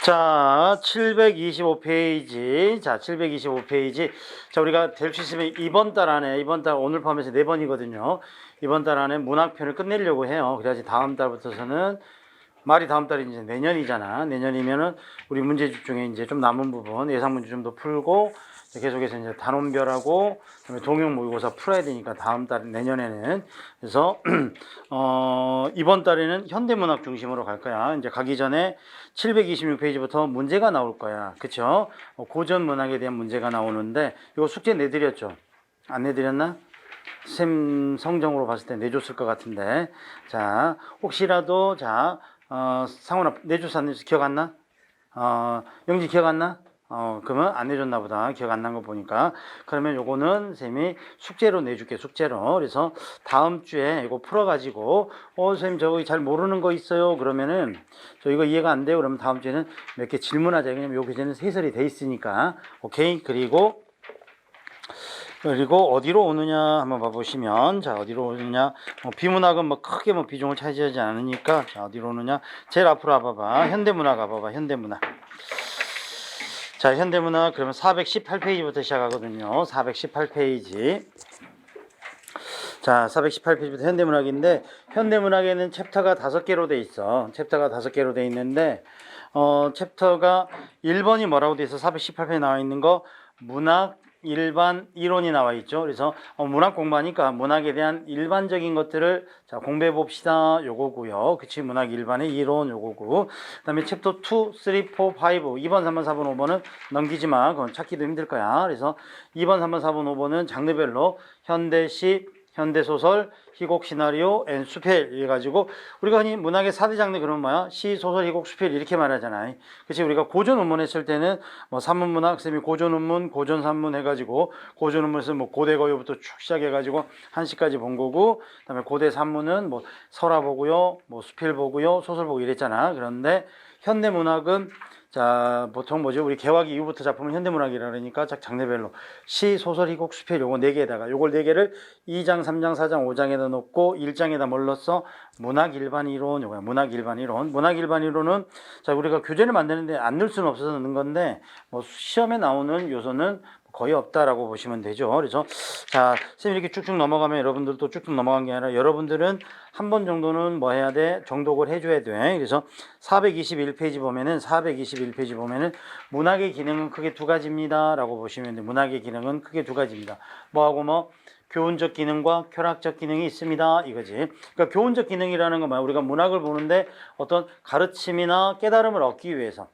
자, 725페이지. 자, 725페이지. 자, 우리가 될 수 있으면 이번 달 안에, 이번 달 오늘 포함해서 4번이거든요. 이번 달 안에 문학편을 끝내려고 해요. 그래야지 다음 달부터서는, 말이 다음 달이 이제 내년이잖아. 내년이면은 우리 문제집 중에 이제 좀 남은 부분, 예상 문제 좀 더 풀고, 계속해서 이제 단원별하고, 그다음에 동형 모의고사 풀어야 되니까 다음 달, 내년에는. 그래서, 이번 달에는 현대문학 중심으로 갈 거야. 이제 가기 전에 726페이지부터 문제가 나올 거야. 그쵸? 고전 문학에 대한 문제가 나오는데, 이거 숙제 내드렸죠? 안 내드렸나? 쌤 성적으로 봤을 때 내줬을 것 같은데. 자, 혹시라도, 자, 상훈아, 내줬어, 안 내줬어? 기억 안 나? 영지 기억 안 나? 그러면 안 내줬나 보다. 기억 안 난 거 보니까. 그러면 요거는 쌤이 숙제로 내줄게, 숙제로. 그래서 다음 주에 이거 풀어가지고, 쌤 저거 잘 모르는 거 있어요? 그러면은, 저 이거 이해가 안 돼요? 그러면 다음 주에는 몇 개 질문하자. 왜냐면 요 교재는 세설이 돼 있으니까. 오케이? 그리고 어디로 오느냐 한번 봐보시면, 자, 어디로 오느냐, 비문학은 뭐 크게 뭐 비중을 차지하지 않으니까, 자, 어디로 오느냐, 제일 앞으로 와봐봐. 현대문학 와봐봐. 현대문학. 자, 현대문학 그러면 418페이지부터 시작하거든요. 418페이지. 자, 418페이지부터 현대문학인데, 현대문학에는 챕터가 5개로 돼 있어. 챕터가 5개로 돼 있는데, 챕터가 1번이 뭐라고 돼 있어? 418페이지 나와 있는 거, 문학 일반 이론이 나와 있죠. 그래서 문학 공부하니까 문학에 대한 일반적인 것들을 자 공부해 봅시다. 요거고요. 그치? 문학 일반의 이론 요거고. 그다음에 챕터 2, 3, 4, 5, 2번, 3번, 4번, 5번은 넘기지 마. 그건 찾기도 힘들 거야. 그래서 2번, 3번, 4번, 5번은 장르별로 현대시, 현대소설, 희곡, 시나리오, 앤 수필 해가지고 우리가 흔히 문학의 4대 장르 그러면 뭐야? 시, 소설, 희곡, 수필 이렇게 말하잖아. 그치? 우리가 고전 문문 했을 때는 뭐 산문문학 쌤이 고전 문문, 고전 산문 해가지고 고전 문문에서 뭐 고대 거요부터 쭉 시작해가지고 한시까지 본 거고, 그다음에 고대 산문은 뭐 설화 보고요, 뭐 수필 보고요, 소설 보고 이랬잖아. 그런데 현대 문학은 자, 보통 뭐죠? 우리 개화기 이후부터 작품은 현대문학이라 그러니까 장르별로 시, 소설, 희곡, 수필 요거 4개에다가 요걸 4개를 2장, 3장, 4장, 5장에다 놓고 1장에다 뭘 넣었어? 문학 일반 이론 요거야. 문학 일반 이론. 문학 일반 이론은 자, 우리가 교재를 만드는데 안 넣을 수는 없어서 넣는 건데 뭐 시험에 나오는 요소는 거의 없다라고 보시면 되죠. 그래서 자, 선생님 이렇게 쭉쭉 넘어가면 여러분들도 쭉쭉 넘어간 게 아니라 여러분들은 한 번 정도는 뭐 해야 돼? 정독을 해줘야 돼. 그래서 421페이지 보면은 문학의 기능은 크게 2가지입니다. 라고 보시면 돼. 문학의 기능은 크게 2가지입니다. 뭐하고 뭐? 교훈적 기능과 쾌락적 기능이 있습니다. 이거지. 그러니까 교훈적 기능이라는 건 뭐야? 우리가 문학을 보는데 어떤 가르침이나 깨달음을 얻기 위해서.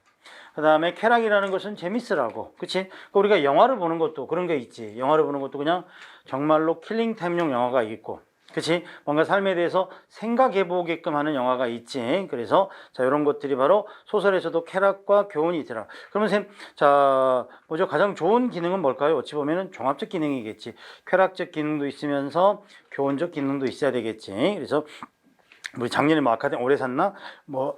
그 다음에 쾌락이라는 것은 재밌으라고. 그치? 그러니까 우리가 영화를 보는 것도 그런 게 있지. 영화를 보는 것도 그냥 정말로 킬링타임용 영화가 있고. 그치? 뭔가 삶에 대해서 생각해보게끔 하는 영화가 있지. 그래서, 자, 이런 것들이 바로 소설에서도 쾌락과 교훈이 있더라. 그러면 쌤, 자, 뭐죠? 가장 좋은 기능은 뭘까요? 어찌 보면은 종합적 기능이겠지. 쾌락적 기능도 있으면서 교훈적 기능도 있어야 되겠지. 그래서, 우리 작년에 뭐 아카데미 오래 샀나? 뭐,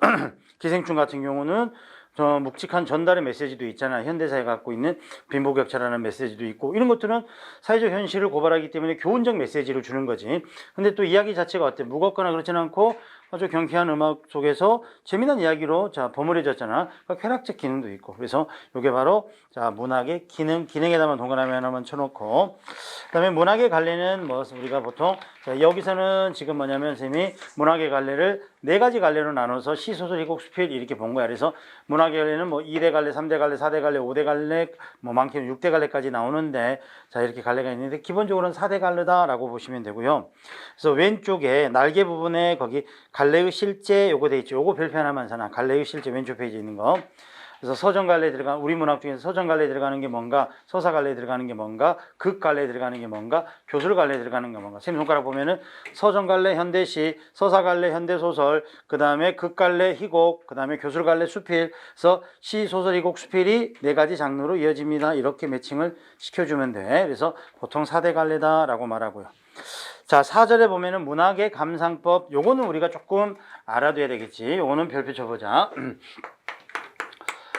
기생충 같은 경우는 저 묵직한 전달의 메시지도 있잖아. 현대사에 갖고 있는 빈부격차라는 메시지도 있고 이런 것들은 사회적 현실을 고발하기 때문에 교훈적 메시지를 주는 거지. 근데 또 이야기 자체가 어때? 무겁거나 그렇지는 않고 아주 경쾌한 음악 속에서 재미난 이야기로 자 버무려졌잖아. 그러니까 쾌락적 기능도 있고. 그래서 이게 바로 자 문학의 기능에다만 동그라미 하나만 쳐놓고, 그다음에 문학의 갈래는 뭐 우리가 보통 자 여기서는 지금 뭐냐면 쌤이 문학의 갈래를 4가지 갈래로 나눠서 시, 소설, 희곡, 수필 이렇게 본 거야. 그래서 문학의 갈래는 뭐 2대 갈래, 3대 갈래, 4대 갈래, 5대 갈래, 뭐 많게는 6대 갈래까지 나오는데 자 이렇게 갈래가 있는데 기본적으로는 4대 갈래다라고 보시면 되고요. 그래서 왼쪽에 날개 부분에 거기 갈래의 실제 요거 돼 있죠. 요거 별표 하나만 사나. 갈래의 실제 왼쪽 페이지에 있는 거. 그래서 서정 갈래 들어간 우리 문학 중에서 서정 갈래 들어가는 게 뭔가, 서사 갈래 들어가는 게 뭔가, 극 갈래 들어가는 게 뭔가, 교술 갈래 들어가는 게 뭔가. 쌤 손가락 보면은 서정 갈래 현대시, 서사 갈래 현대소설, 그 다음에 극 갈래 희곡, 그 다음에 교술 갈래 수필. 그래서 시, 소설, 희곡, 수필이 4가지 장르로 이어집니다. 이렇게 매칭을 시켜주면 돼. 그래서 보통 4대 갈래다라고 말하고요. 자, 4절에 보면은 문학의 감상법, 요거는 우리가 조금 알아둬야 되겠지. 요거는 별표 쳐보자.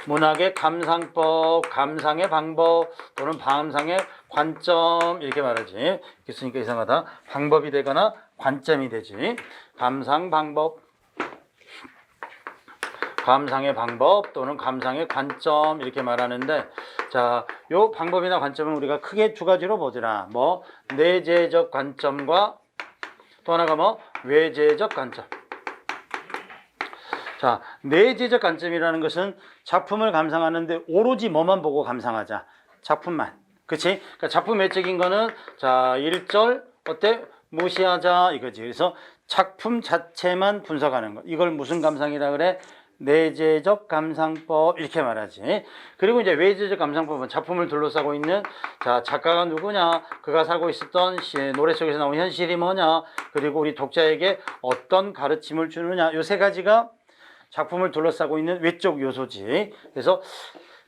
문학의 감상법, 감상의 방법 또는 감상의 관점 이렇게 말하지. 이렇게 쓰니까 이상하다. 방법이 되거나 관점이 되지. 감상 방법, 감상의 방법 또는 감상의 관점 이렇게 말하는데, 자, 요 방법이나 관점은 우리가 크게 두 가지로 보더라. 뭐 내재적 관점과 또 하나가 뭐 외재적 관점. 자, 내재적 관점이라는 것은 작품을 감상하는데 오로지 뭐만 보고 감상하자. 작품만. 그치? 그러니까 작품 외적인 거는 자, 1절 어때? 무시하자 이거지. 그래서 작품 자체만 분석하는 거. 이걸 무슨 감상이라 그래? 내재적 감상법 이렇게 말하지. 그리고 이제 외재적 감상법은 작품을 둘러싸고 있는 자, 작가가 누구냐, 그가 살고 있었던 노래 속에서 나온 현실이 뭐냐, 그리고 우리 독자에게 어떤 가르침을 주느냐, 요 세 가지가 작품을 둘러싸고 있는 외적 요소지. 그래서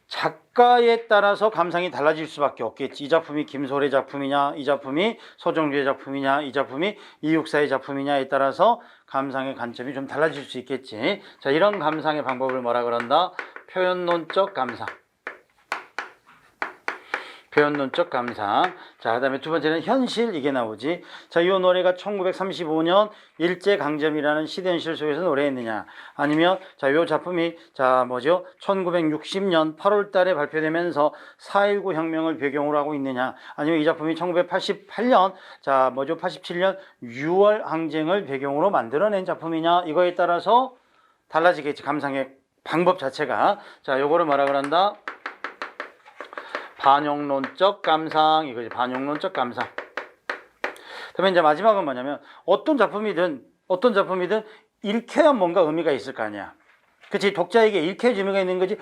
작가에 따라서 감상이 달라질 수밖에 없겠지. 이 작품이 김소래 작품이냐, 이 작품이 서정주의 작품이냐, 이 작품이 이육사의 작품이냐에 따라서 감상의 관점이 좀 달라질 수 있겠지. 자, 이런 감상의 방법을 뭐라 그런다? 표현론적 감상. 표현론적 감상. 자, 그 다음에 두 번째는 현실, 이게 나오지. 자, 이 노래가 1935년 일제강점이라는 시대현실 속에서 노래했느냐, 아니면 자, 요 작품이 자, 뭐죠? 1960년 8월 달에 발표되면서 4.19 혁명을 배경으로 하고 있느냐, 아니면 이 작품이 1988년 자, 뭐죠? 87년 6월 항쟁을 배경으로 만들어낸 작품이냐, 이거에 따라서 달라지겠지. 감상의 방법 자체가. 자, 요거를 뭐라 그런다? 반영론적 감상, 이거지. 반영론적 감상. 그다음에 이제 마지막은 뭐냐면 어떤 작품이든 읽혀야 뭔가 의미가 있을 거 아니야. 그치? 독자에게 읽혀야 의미가 있는 거지.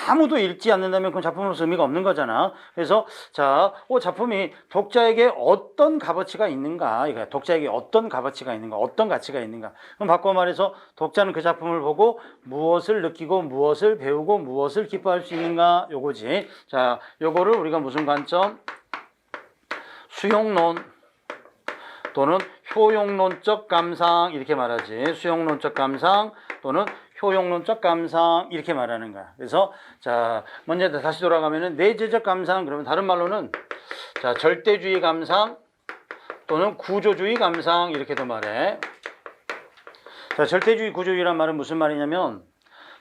아무도 읽지 않는다면 그건 작품으로서 의미가 없는 거잖아. 그래서 자, 작품이 독자에게 어떤 값어치가 있는가, 이거야. 독자에게 어떤 값어치가 있는가, 어떤 가치가 있는가. 그럼 바꿔 말해서 독자는 그 작품을 보고 무엇을 느끼고 무엇을 배우고 무엇을 기뻐할 수 있는가, 요거지. 자, 요거를 우리가 무슨 관점? 수용론 또는 효용론적 감상 이렇게 말하지. 수용론적 감상 또는 효용론적 감상 이렇게 말하는 거야. 그래서 자, 먼저 다시 돌아가면은 내재적 감상, 그러면 다른 말로는 자, 절대주의 감상 또는 구조주의 감상 이렇게도 말해. 자, 절대주의 구조주의란 말은 무슨 말이냐면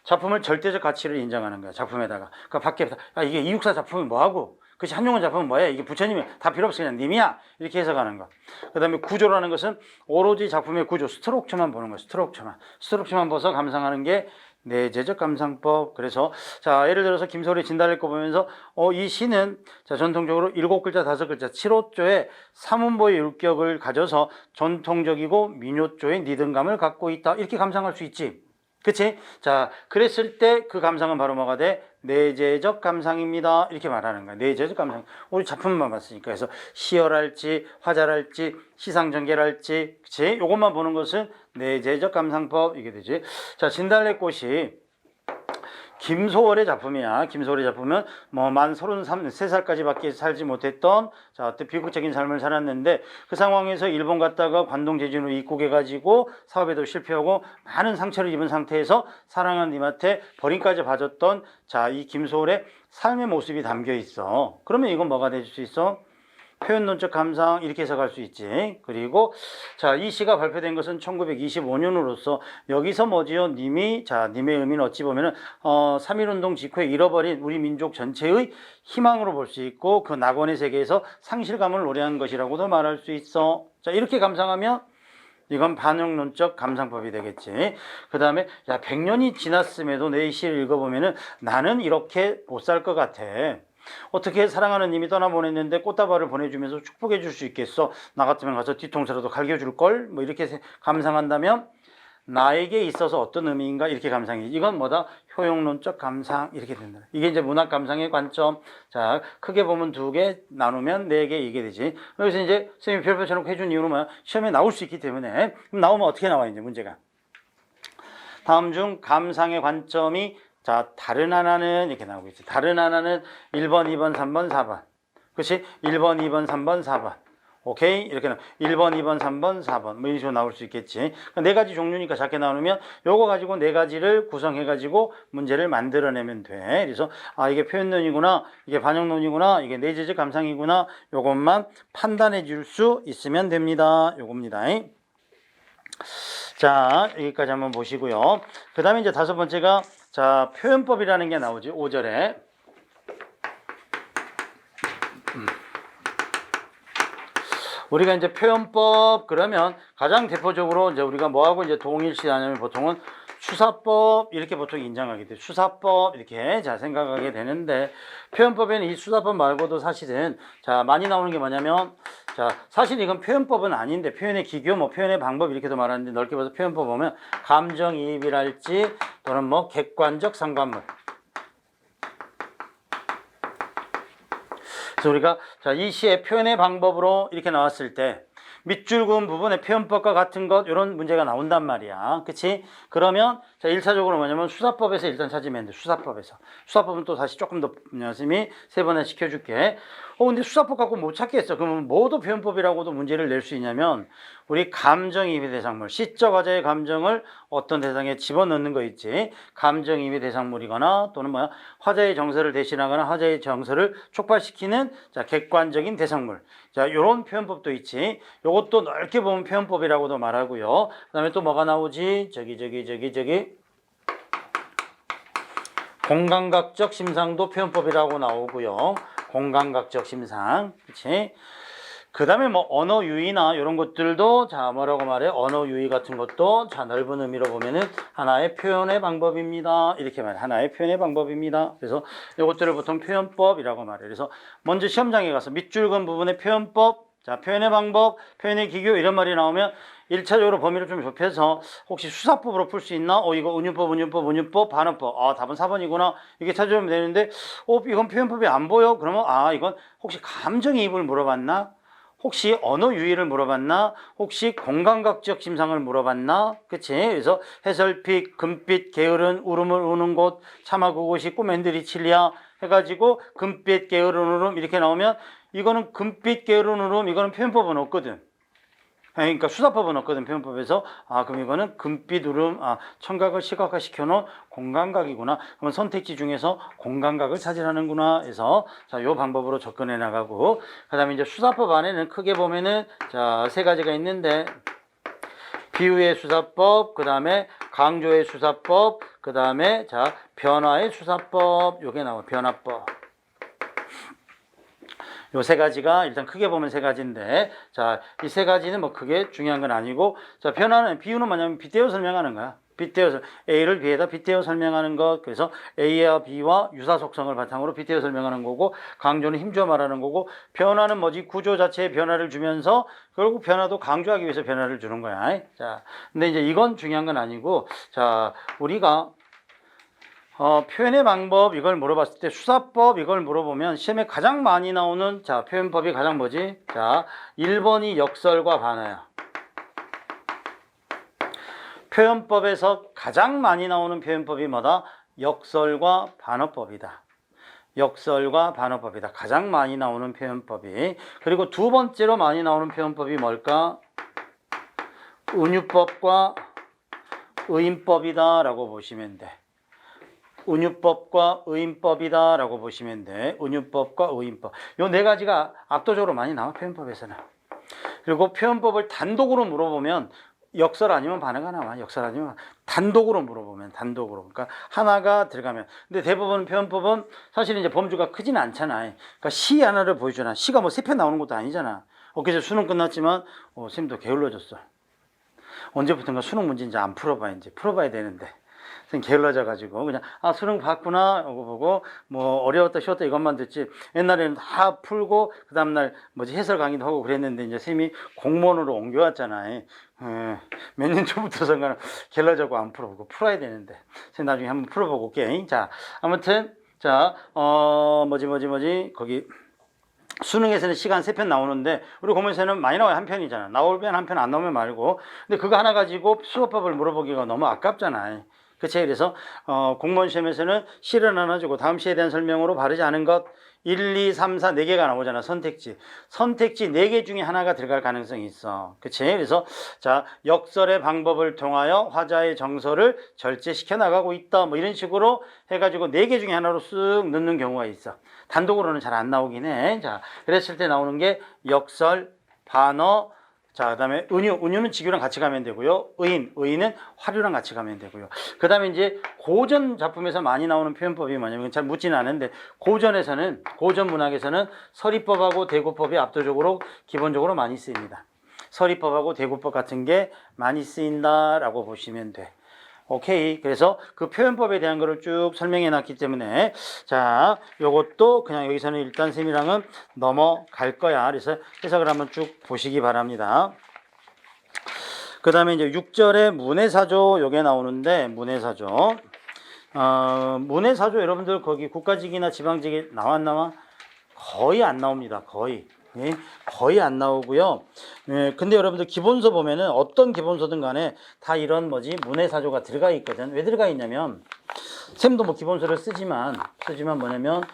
작품을 절대적 가치를 인정하는 거야. 작품에다가. 그러니까 밖에 이게 이육사 작품이 뭐하고, 그치, 한용운 작품은 뭐야? 이게 부처님이 다 필요 없어, 그냥 님이야. 이렇게 해석하는 거. 그 다음에 구조라는 것은 오로지 작품의 구조, 스트럭처만 보는 거야. 스트럭처만 봐서 감상하는 게 내재적 감상법. 그래서 자, 예를 들어서 김소래 진달래 거 보면서 이 시는 자, 전통적으로 7글자 5글자 7호조의 삼음보의 율격을 가져서 전통적이고 민요조의 리듬감을 갖고 있다, 이렇게 감상할 수 있지. 그치? 자, 그랬을 때 그 감상은 바로 뭐가 돼? 내재적 감상입니다. 이렇게 말하는 거야. 내재적 감상. 우리 작품만 봤으니까. 그래서 시열할지, 화잘할지, 시상전결할지, 그치? 요것만 보는 것은 내재적 감상법, 이게 되지. 자, 진달래꽃이 김소월의 작품이야. 김소월의 작품은 뭐 만 33살까지밖에 살지 못했던 자, 어떤 비극적인 삶을 살았는데 그 상황에서 일본 갔다가 관동 제주로 입국해가지고 사업에도 실패하고 많은 상처를 입은 상태에서 사랑하는 님한테 버림까지 봐줬던 자, 이 김소월의 삶의 모습이 담겨 있어. 그러면 이건 뭐가 될 수 있어? 표현론적 감상, 이렇게 해석할 수 있지. 그리고 자, 이 시가 발표된 것은 1925년으로서 여기서 뭐지요? 님의 의미는 어찌 보면은 3.1운동 직후에 잃어버린 우리 민족 전체의 희망으로 볼 수 있고 그 낙원의 세계에서 상실감을 노래한 것이라고도 말할 수 있어. 자, 이렇게 감상하면 이건 반영론적 감상법이 되겠지. 그 다음에 야, 100년이 지났음에도 내 시를 읽어보면은 나는 이렇게 못 살 것 같아. 어떻게 사랑하는 님이 떠나보냈는데 꽃다발을 보내주면서 축복해 줄 수 있겠어? 나 같으면 가서 뒤통수라도 갈겨줄걸? 뭐 이렇게 감상한다면 나에게 있어서 어떤 의미인가, 이렇게 감상해. 이건 뭐다? 효용론적 감상, 이렇게 된다. 이게 이제 문학 감상의 관점. 자, 크게 보면 2개, 나누면 4개, 이게 되지. 그래서 이제 선생님이 별표 쳐놓고 해준 이유는 뭐야? 시험에 나올 수 있기 때문에. 그럼 나오면 어떻게 나와, 이제 문제가? 다음 중 감상의 관점이 자, 다른 하나는 이렇게 나오고 있어요. 다른 하나는 1번, 2번, 3번, 4번. 그렇지? 1번, 2번, 3번, 4번. 오케이? 이렇게 나와. 1번, 2번, 3번, 4번. 뭐 이런 식으로 나올 수 있겠지. 4가지 종류니까 작게 나누면 요거 가지고 4가지를 구성해가지고 문제를 만들어내면 돼. 그래서 이게 표현론이구나, 이게 반영론이구나, 이게 내재적 감상이구나, 요것만 판단해 줄 수 있으면 됩니다. 요겁니다. 자, 여기까지 한번 보시고요. 그 다음에 이제 다섯 번째가, 자, 표현법이라는 게 나오지, 5절에. 우리가 이제 표현법, 그러면 가장 대표적으로 이제 우리가 뭐하고 이제 동일시하냐면 보통은 수사법, 이렇게 보통 인정하게 돼요. 수사법, 이렇게 자, 생각하게 되는데, 표현법에는 이 수사법 말고도 사실은, 자, 많이 나오는 게 뭐냐면, 자, 사실 이건 표현법은 아닌데, 표현의 기교, 뭐 표현의 방법, 이렇게도 말하는데, 넓게 봐서 표현법 보면, 감정이입이랄지, 또는 뭐 객관적 상관물. 그래서 우리가 자, 이 시의 표현의 방법으로 이렇게 나왔을 때 밑줄 그은 부분의 표현법과 같은 것 이런 문제가 나온단 말이야. 그치? 그러면 자, 1차적으로 뭐냐면 수사법에서 일단 찾으면 돼. 수사법은 또 다시 조금 더 선생님이 세 번에 시켜줄게. 근데 수사법 갖고 못 찾겠어. 그러면 뭐도 표현법이라고도 문제를 낼 수 있냐면 우리 감정이입의 대상물, 시적 화자의 감정을 어떤 대상에 집어넣는 거 있지. 감정이입의 대상물이거나 또는 뭐야 화자의 정서를 대신하거나 화자의 정서를 촉발시키는 자, 객관적인 대상물. 자, 요런 표현법도 있지. 요것도 넓게 보면 표현법이라고도 말하고요. 그다음에 또 뭐가 나오지? 저기 공감각적 심상도 표현법이라고 나오고요. 공감각적 심상. 그치? 그 다음에 뭐 언어 유희나 이런 것들도 자, 뭐라고 말해? 언어 유희 같은 것도 자, 넓은 의미로 보면은 하나의 표현의 방법입니다. 이렇게 말해. 하나의 표현의 방법입니다. 그래서 이것들을 보통 표현법이라고 말해. 그래서 먼저 시험장에 가서 밑줄 그은 부분의 표현법, 자, 표현의 방법, 표현의 기교 이런 말이 나오면 1차적으로 범위를 좀 좁혀서 혹시 수사법으로 풀 수 있나? 이거 운율법, 반어법. 답은 4번이구나. 이게 찾으면 되는데, 이건 표현법이 안 보여? 그러면, 이건 혹시 감정이입을 물어봤나? 혹시 언어 유희를 물어봤나? 혹시 공감각적 심상을 물어봤나? 그치? 그래서 해설픽, 금빛, 게으른, 울음을 우는 곳, 차마 그곳이 꿈엔드리 칠리아 해가지고 금빛, 게으른 울음 이렇게 나오면 이거는 금빛, 게으른 울음 이거는 표현법은 없거든. 그러니까 수사법은 없거든. 표현법에서. 그럼 이거는 금빛 울음, 청각을 시각화 시켜놓은 공감각이구나. 그럼 선택지 중에서 공감각을 찾으라는구나 해서 자, 요 방법으로 접근해 나가고, 그 다음에 이제 수사법 안에는 크게 보면은 자, 세 가지가 있는데 비유의 수사법, 그 다음에 강조의 수사법, 그 다음에 자, 변화의 수사법, 요게 나와. 변화법. 요 세 가지가 일단 크게 보면 세 가지인데, 자, 이 세 가지는 뭐 크게 중요한 건 아니고, 자, 비유는 뭐냐면 빗대어 설명하는 거야. A를 B에다 빗대어 설명하는 것. 그래서 A와 B와 유사 속성을 바탕으로 빗대어 설명하는 거고, 강조는 힘주어 말하는 거고, 변화는 뭐지? 구조 자체에 변화를 주면서 결국 변화도 강조하기 위해서 변화를 주는 거야. 자, 근데 이제 이건 중요한 건 아니고, 자, 우리가 표현의 방법 이걸 물어봤을 때 수사법 이걸 물어보면 시험에 가장 많이 나오는 자, 표현법이 가장 뭐지? 자, 1번이 역설과 반어야. 표현법에서 가장 많이 나오는 표현법이 뭐다? 역설과 반어법이다. 역설과 반어법이다. 가장 많이 나오는 표현법이. 그리고 두 번째로 많이 나오는 표현법이 뭘까? 은유법과 의인법이다 라고 보시면 돼. 은유법과 의인법이다 라고 보시면 돼. 은유법과 의인법. 요 네 가지가 압도적으로 많이 나와, 표현법에서는. 그리고 표현법을 단독으로 물어보면 역설 아니면 반어가 나와. 역설 아니면 단독으로 물어보면 단독으로. 그러니까 하나가 들어가면. 근데 대부분 표현법은 사실 이제 범주가 크진 않잖아. 그러니까 시 하나를 보여주나. 시가 뭐 세 편 나오는 것도 아니잖아. 그래서 수능 끝났지만 쌤도 게을러졌어. 언제부턴가 수능 문제 이제 안 풀어봐. 이제 풀어봐야 되는데. 게을러져가지고 그냥 수능 봤구나 이거 보고 뭐 어려웠다 쉬웠다 이것만 듣지, 옛날에는 다 풀고 그 다음날 해설 강의도 하고 그랬는데 이제 쌤이 공무원으로 옮겨왔잖아요. 몇 년 전부터선가는 게을러져고 안 풀어보고 풀어야 되는데 쌤 나중에 한번 풀어보고 올게. 자, 아무튼 자 거기 수능에서는 시간 3편 나오는데 우리 공무원에서는 많이 나와요. 한 편이잖아. 나오면 한 편, 안 나오면 말고. 근데 그거 하나 가지고 수업법을 물어보기가 너무 아깝잖아요. 그치? 그래서 공무원 시험에서는 시를 하나 주고 다음 시에 대한 설명으로 바르지 않은 것 1, 2, 3, 4, 4개가 나오잖아. 선택지 4개 중에 하나가 들어갈 가능성이 있어. 그치? 그래서 자, 역설의 방법을 통하여 화자의 정서를 절제시켜 나가고 있다. 뭐 이런 식으로 해가지고 4개 중에 하나로 쓱 넣는 경우가 있어. 단독으로는 잘 안 나오긴 해. 자, 그랬을 때 나오는 게 역설, 반어, 자, 그다음에 은유는 직유랑 같이 가면 되고요. 의인은 화류랑 같이 가면 되고요. 그다음에 이제 고전 작품에서 많이 나오는 표현법이 뭐냐면 잘 묻지는 않은데 고전 문학에서는 서리법하고 대구법이 압도적으로 기본적으로 많이 쓰입니다. 서리법하고 대구법 같은 게 많이 쓰인다라고 보시면 돼. 오케이. 그래서 그 표현법에 대한 거를 쭉 설명해 놨기 때문에 자, 요것도 그냥 여기서는 일단 쌤이랑은 넘어갈 거야. 그래서 해석을 한번 쭉 보시기 바랍니다. 그 다음에 이제 6절에 문해사조 요게 나오는데 문해사조 문해사조 여러분들 거기 국가직이나 지방직이 나왔나와? 거의 안 나옵니다. 거의. 예, 거의 안 나오고요. 예, 근데 여러분들 기본서 보면은 어떤 기본서든 간에 다 이런 문해사조가 들어가 있거든. 왜 들어가 있냐면 쌤도 뭐 기본서를 쓰지만 뭐냐면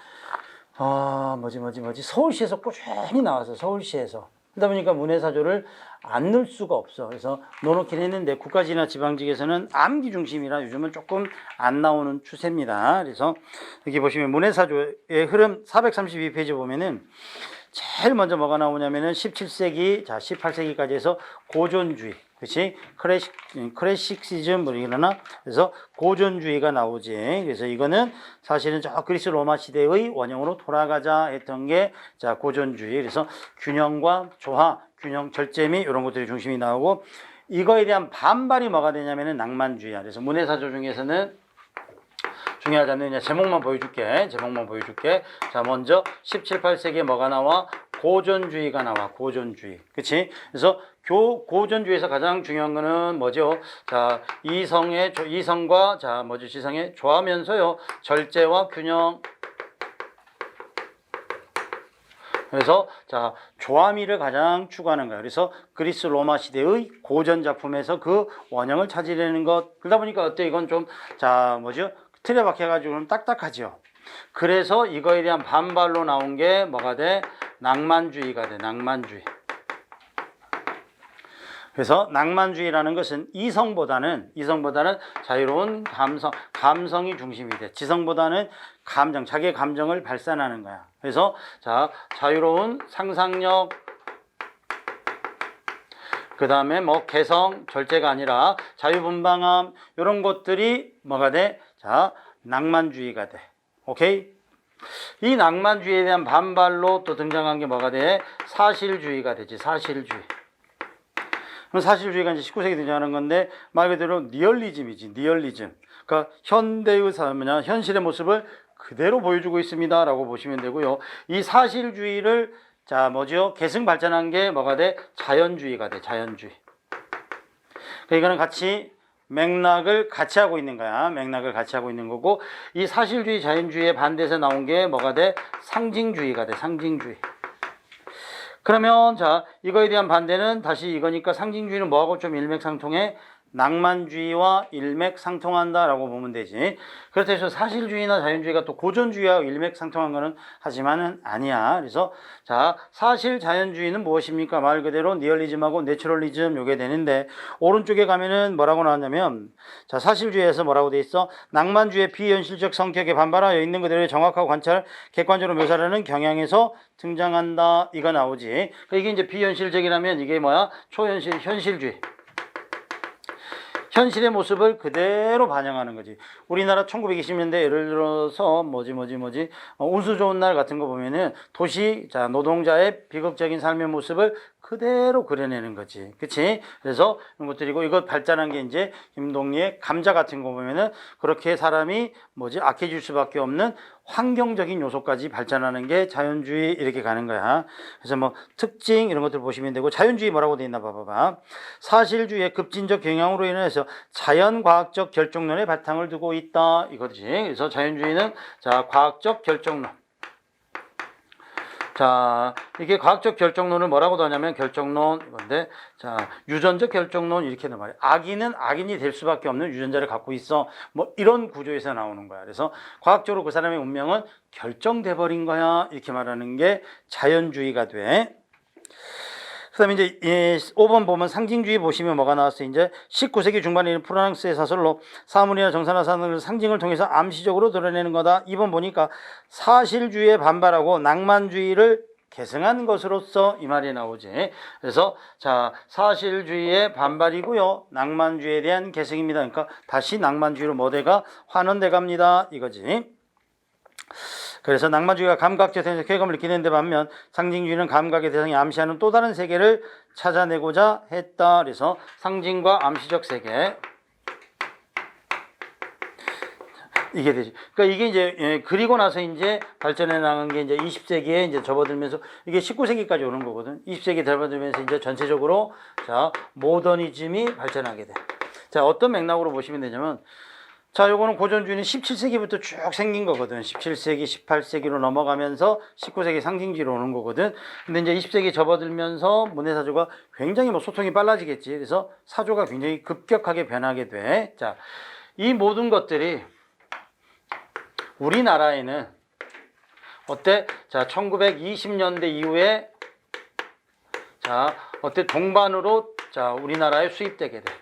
서울시에서 꾸준히 나와서 서울시에서 그러다 보니까 문해사조를 안 넣을 수가 없어. 그래서 넣어놓긴 했는데 국가직이나 지방직에서는 암기 중심이라 요즘은 조금 안 나오는 추세입니다. 그래서 여기 보시면 문해사조의 흐름 432페이지 보면은 제일 먼저 뭐가 나오냐면은 17세기, 자 18세기까지 해서 고전주의, 그렇지? 클래식시즘 뭐 이러나 그래서 고전주의가 나오지. 그래서 이거는 사실은 저 그리스 로마 시대의 원형으로 돌아가자 했던 게 자 고전주의. 그래서 균형과 조화, 균형, 절제미 이런 것들이 중심이 나오고 이거에 대한 반발이 뭐가 되냐면은 낭만주의야. 그래서 문해사조 중에서는 중요하지 않느냐 제목만 보여줄게. 자 먼저 17, 18세기에 뭐가 나와? 고전주의가 나와. 고전주의. 그치? 그래서 고전주의에서 가장 중요한 거는 뭐죠? 자 이성과 자 지성의 조하면서요 절제와 균형. 그래서 자 조화미를 가장 추구하는 거예요. 그래서 그리스 로마 시대의 고전 작품에서 그 원형을 찾으려는 것. 그러다 보니까 어때? 이건 좀 틀에 박혀가지고 좀 딱딱하죠. 그래서 이거에 대한 반발로 나온 게 뭐가 돼? 낭만주의가 돼. 낭만주의. 그래서 낭만주의라는 것은 이성보다는 자유로운 감성이 중심이 돼. 지성보다는 자기의 감정을 발산하는 거야. 그래서 자 자유로운 상상력, 그 다음에 개성, 절제가 아니라 자유분방함 이런 것들이 뭐가 돼? 자 낭만주의가 돼. 오케이? 이 낭만주의에 대한 반발로 또 등장한 게 뭐가 돼? 사실주의가 되지. 사실주의. 그럼 사실주의가 이제 19세기 등장하는 건데 말 그대로 니얼리즘이지. 니얼리즘. 그러니까 현대의 현실의 모습을 그대로 보여주고 있습니다라고 보시면 되고요. 이 사실주의를 계승 발전한 게 뭐가 돼? 자연주의가 돼. 자연주의. 그러니까 이거는 같이 맥락을 같이 하고 있는 거야. 맥락을 같이 하고 있는 거고 이 사실주의, 자연주의의 반대에서 나온 게 뭐가 돼? 상징주의가 돼. 상징주의. 그러면 자 이거에 대한 반대는 다시 이거니까 상징주의는 뭐하고 좀 일맥상통해? 낭만주의와 일맥상통한다라고 보면 되지. 그렇다 해서 사실주의나 자연주의가 또 고전주의와 일맥상통한 거는 하지만은 아니야. 그래서 자 사실 자연주의는 무엇입니까? 말 그대로 니얼리즘하고 내추럴리즘 요게 되는데 오른쪽에 가면은 뭐라고 나왔냐면 자 사실주의에서 뭐라고 돼 있어? 낭만주의의 비현실적 성격에 반발하여 있는 그대로의 정확하고 관찰 객관적으로 묘사하는 경향에서 등장한다. 이거 나오지. 그러니까 이게 이제 비현실적이라면 이게 뭐야? 초현실, 현실주의. 현실의 모습을 그대로 반영하는 거지. 우리나라 1920년대 예를 들어서 운수 좋은 날 같은 거 보면은 도시 노동자의 비극적인 삶의 모습을 그대로 그려내는 거지. 그치? 그래서 이런 것들이고 이거 발전한 게 이제 김동리의 감자 같은 거 보면은 그렇게 사람이 악해질 수밖에 없는 환경적인 요소까지 발전하는 게 자연주의 이렇게 가는 거야. 그래서 특징 이런 것들 보시면 되고 자연주의 뭐라고 돼 있나 봐봐. 사실주의의 급진적 경향으로 인해서 자연과학적 결정론에 바탕을 두고 있다 이거지. 그래서 자연주의는 과학적 결정론. 자, 이게 과학적 결정론을 뭐라고 하냐면 결정론 이건데 유전적 결정론 이렇게 는 말이야. 악인은 악인이 될 수밖에 없는 유전자를 갖고 있어. 이런 구조에서 나오는 거야. 그래서 과학적으로 그 사람의 운명은 결정돼 버린 거야. 이렇게 말하는 게 자연주의가 돼. 그 다음에 이제 5번 보면 상징주의 보시면 뭐가 나왔어요? 이제 19세기 중반에 있는 프랑스의 사설로 사물이나 정사나 사물을 상징을 통해서 암시적으로 드러내는 거다. 2번 보니까 사실주의에 반발하고 낭만주의를 계승한 것으로서 이 말이 나오지. 그래서 자, 사실주의의 반발이고요. 낭만주의에 대한 계승입니다. 그러니까 다시 낭만주의로 모대가 환원돼 갑니다. 이거지. 그래서 낭만주의가 감각적 대상에서 쾌감을 느끼는 데 반면 상징주의는 감각의 대상이 암시하는 또 다른 세계를 찾아내고자 했다. 그래서 상징과 암시적 세계. 이게 되지. 그러니까 이게 이제 그리고 나서 이제 발전해 나간 게 이제 20세기에 이제 접어들면서 이게 19세기까지 오는 거거든. 20세기 접어들면서 이제 전체적으로 자, 모더니즘이 발전하게 돼. 자, 어떤 맥락으로 보시면 되냐면 자, 요거는 고전주의는 17세기부터 쭉 생긴 거거든. 17세기, 18세기로 넘어가면서 19세기 상징주의로 오는 거거든. 근데 이제 20세기 접어들면서 문해사조가 굉장히 뭐 소통이 빨라지겠지. 그래서 사조가 굉장히 급격하게 변하게 돼. 자, 이 모든 것들이 우리나라에는 어때? 자, 1920년대 이후에 자, 어때? 동반으로 자, 우리나라에 수입되게 돼.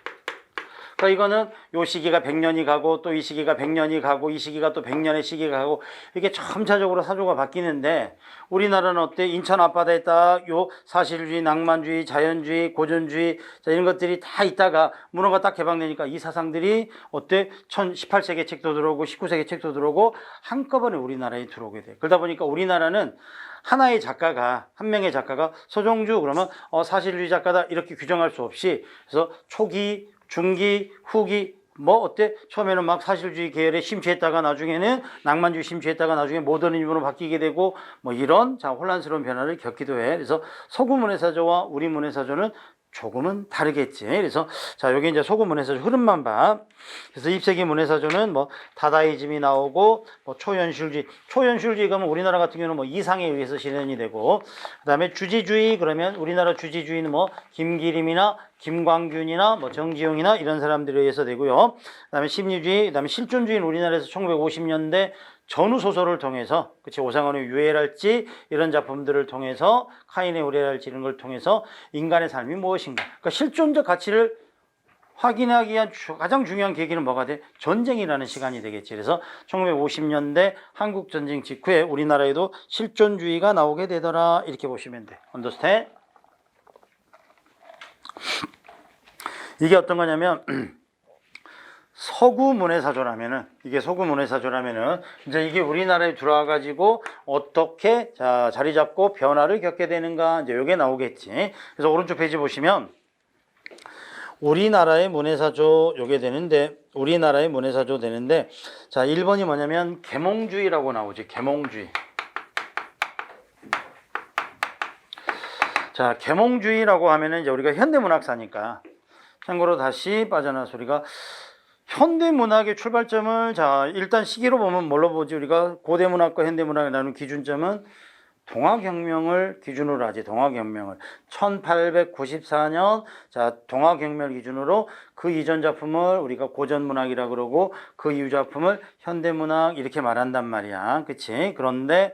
그러니까 이거는 요 시기가 100년이 가고 또 이 시기가 100년이 가고 이 시기가 또 100년의 시기가 가고 이게 점차적으로 사조가 바뀌는데 우리나라는 어때? 인천 앞바다에 딱 요 사실주의, 낭만주의, 자연주의, 고전주의 자, 이런 것들이 다 있다가 문어가 딱 개방되니까 이 사상들이 어때? 18세기 책도 들어오고 19세기 책도 들어오고 한꺼번에 우리나라에 들어오게 돼. 그러다 보니까 우리나라는 하나의 작가가 한 명의 작가가 서정주 그러면 사실주의 작가다 이렇게 규정할 수 없이 그래서 초기 중기, 후기, 뭐 어때? 처음에는 막 사실주의 계열에 심취했다가 나중에는 낭만주의 심취했다가 나중에 모더니즘으로 바뀌게 되고 뭐 이런 자 혼란스러운 변화를 겪기도 해. 그래서 서구 문해사조와 우리 문해사조는 조금은 다르겠지. 그래서 자 여기 이제 서구 문해사조 흐름만 봐. 그래서 20세기 문해사조는 뭐 다다이즘이 나오고 뭐 초현실주의가 뭐 우리나라 같은 경우는 뭐 이상에 의해서 실현이 되고 그다음에 주지주의 그러면 우리나라 주지주의는 뭐 김기림이나 김광균이나 뭐 정지용이나 이런 사람들에 의해서 되고요. 그다음에 심리주의, 그다음에 실존주의는 우리나라에서 1950년대 전후 소설을 통해서, 그치, 오상원의 유해랄지 이런 작품들을 통해서 카인의 우레랄지 이런 걸 통해서 인간의 삶이 무엇인가, 그러니까 실존적 가치를 확인하기 위한 가장 중요한 계기는 뭐가 돼? 전쟁이라는 시간이 되겠지. 그래서 1950년대 한국 전쟁 직후에 우리나라에도 실존주의가 나오게 되더라. 이렇게 보시면 돼. 언더스탠? 이게 어떤 거냐면 서구 문해사조라면은 이제 이게 우리나라에 들어와 가지고 어떻게 자 자리 잡고 변화를 겪게 되는가 이제 요게 나오겠지. 그래서 오른쪽 페이지 보시면 우리나라의 문해사조 요게 되는데 우리나라의 문해사조 되는데 자 1번이 뭐냐면 계몽주의라고 나오지. 계몽주의. 자 계몽주의라고 하면은 이제 우리가 현대문학사니까 참고로 다시 빠져나와서 우리가 현대문학의 출발점을 자 일단 시기로 보면 뭘로 보지? 우리가 고대문학과 현대문학을 나누는 기준점은 동학혁명을 기준으로 하지. 동학혁명을 1894년 자 동학혁명을 기준으로 그 이전 작품을 우리가 고전문학이라 그러고 그 이후 작품을 현대문학 이렇게 말한단 말이야. 그치? 그런데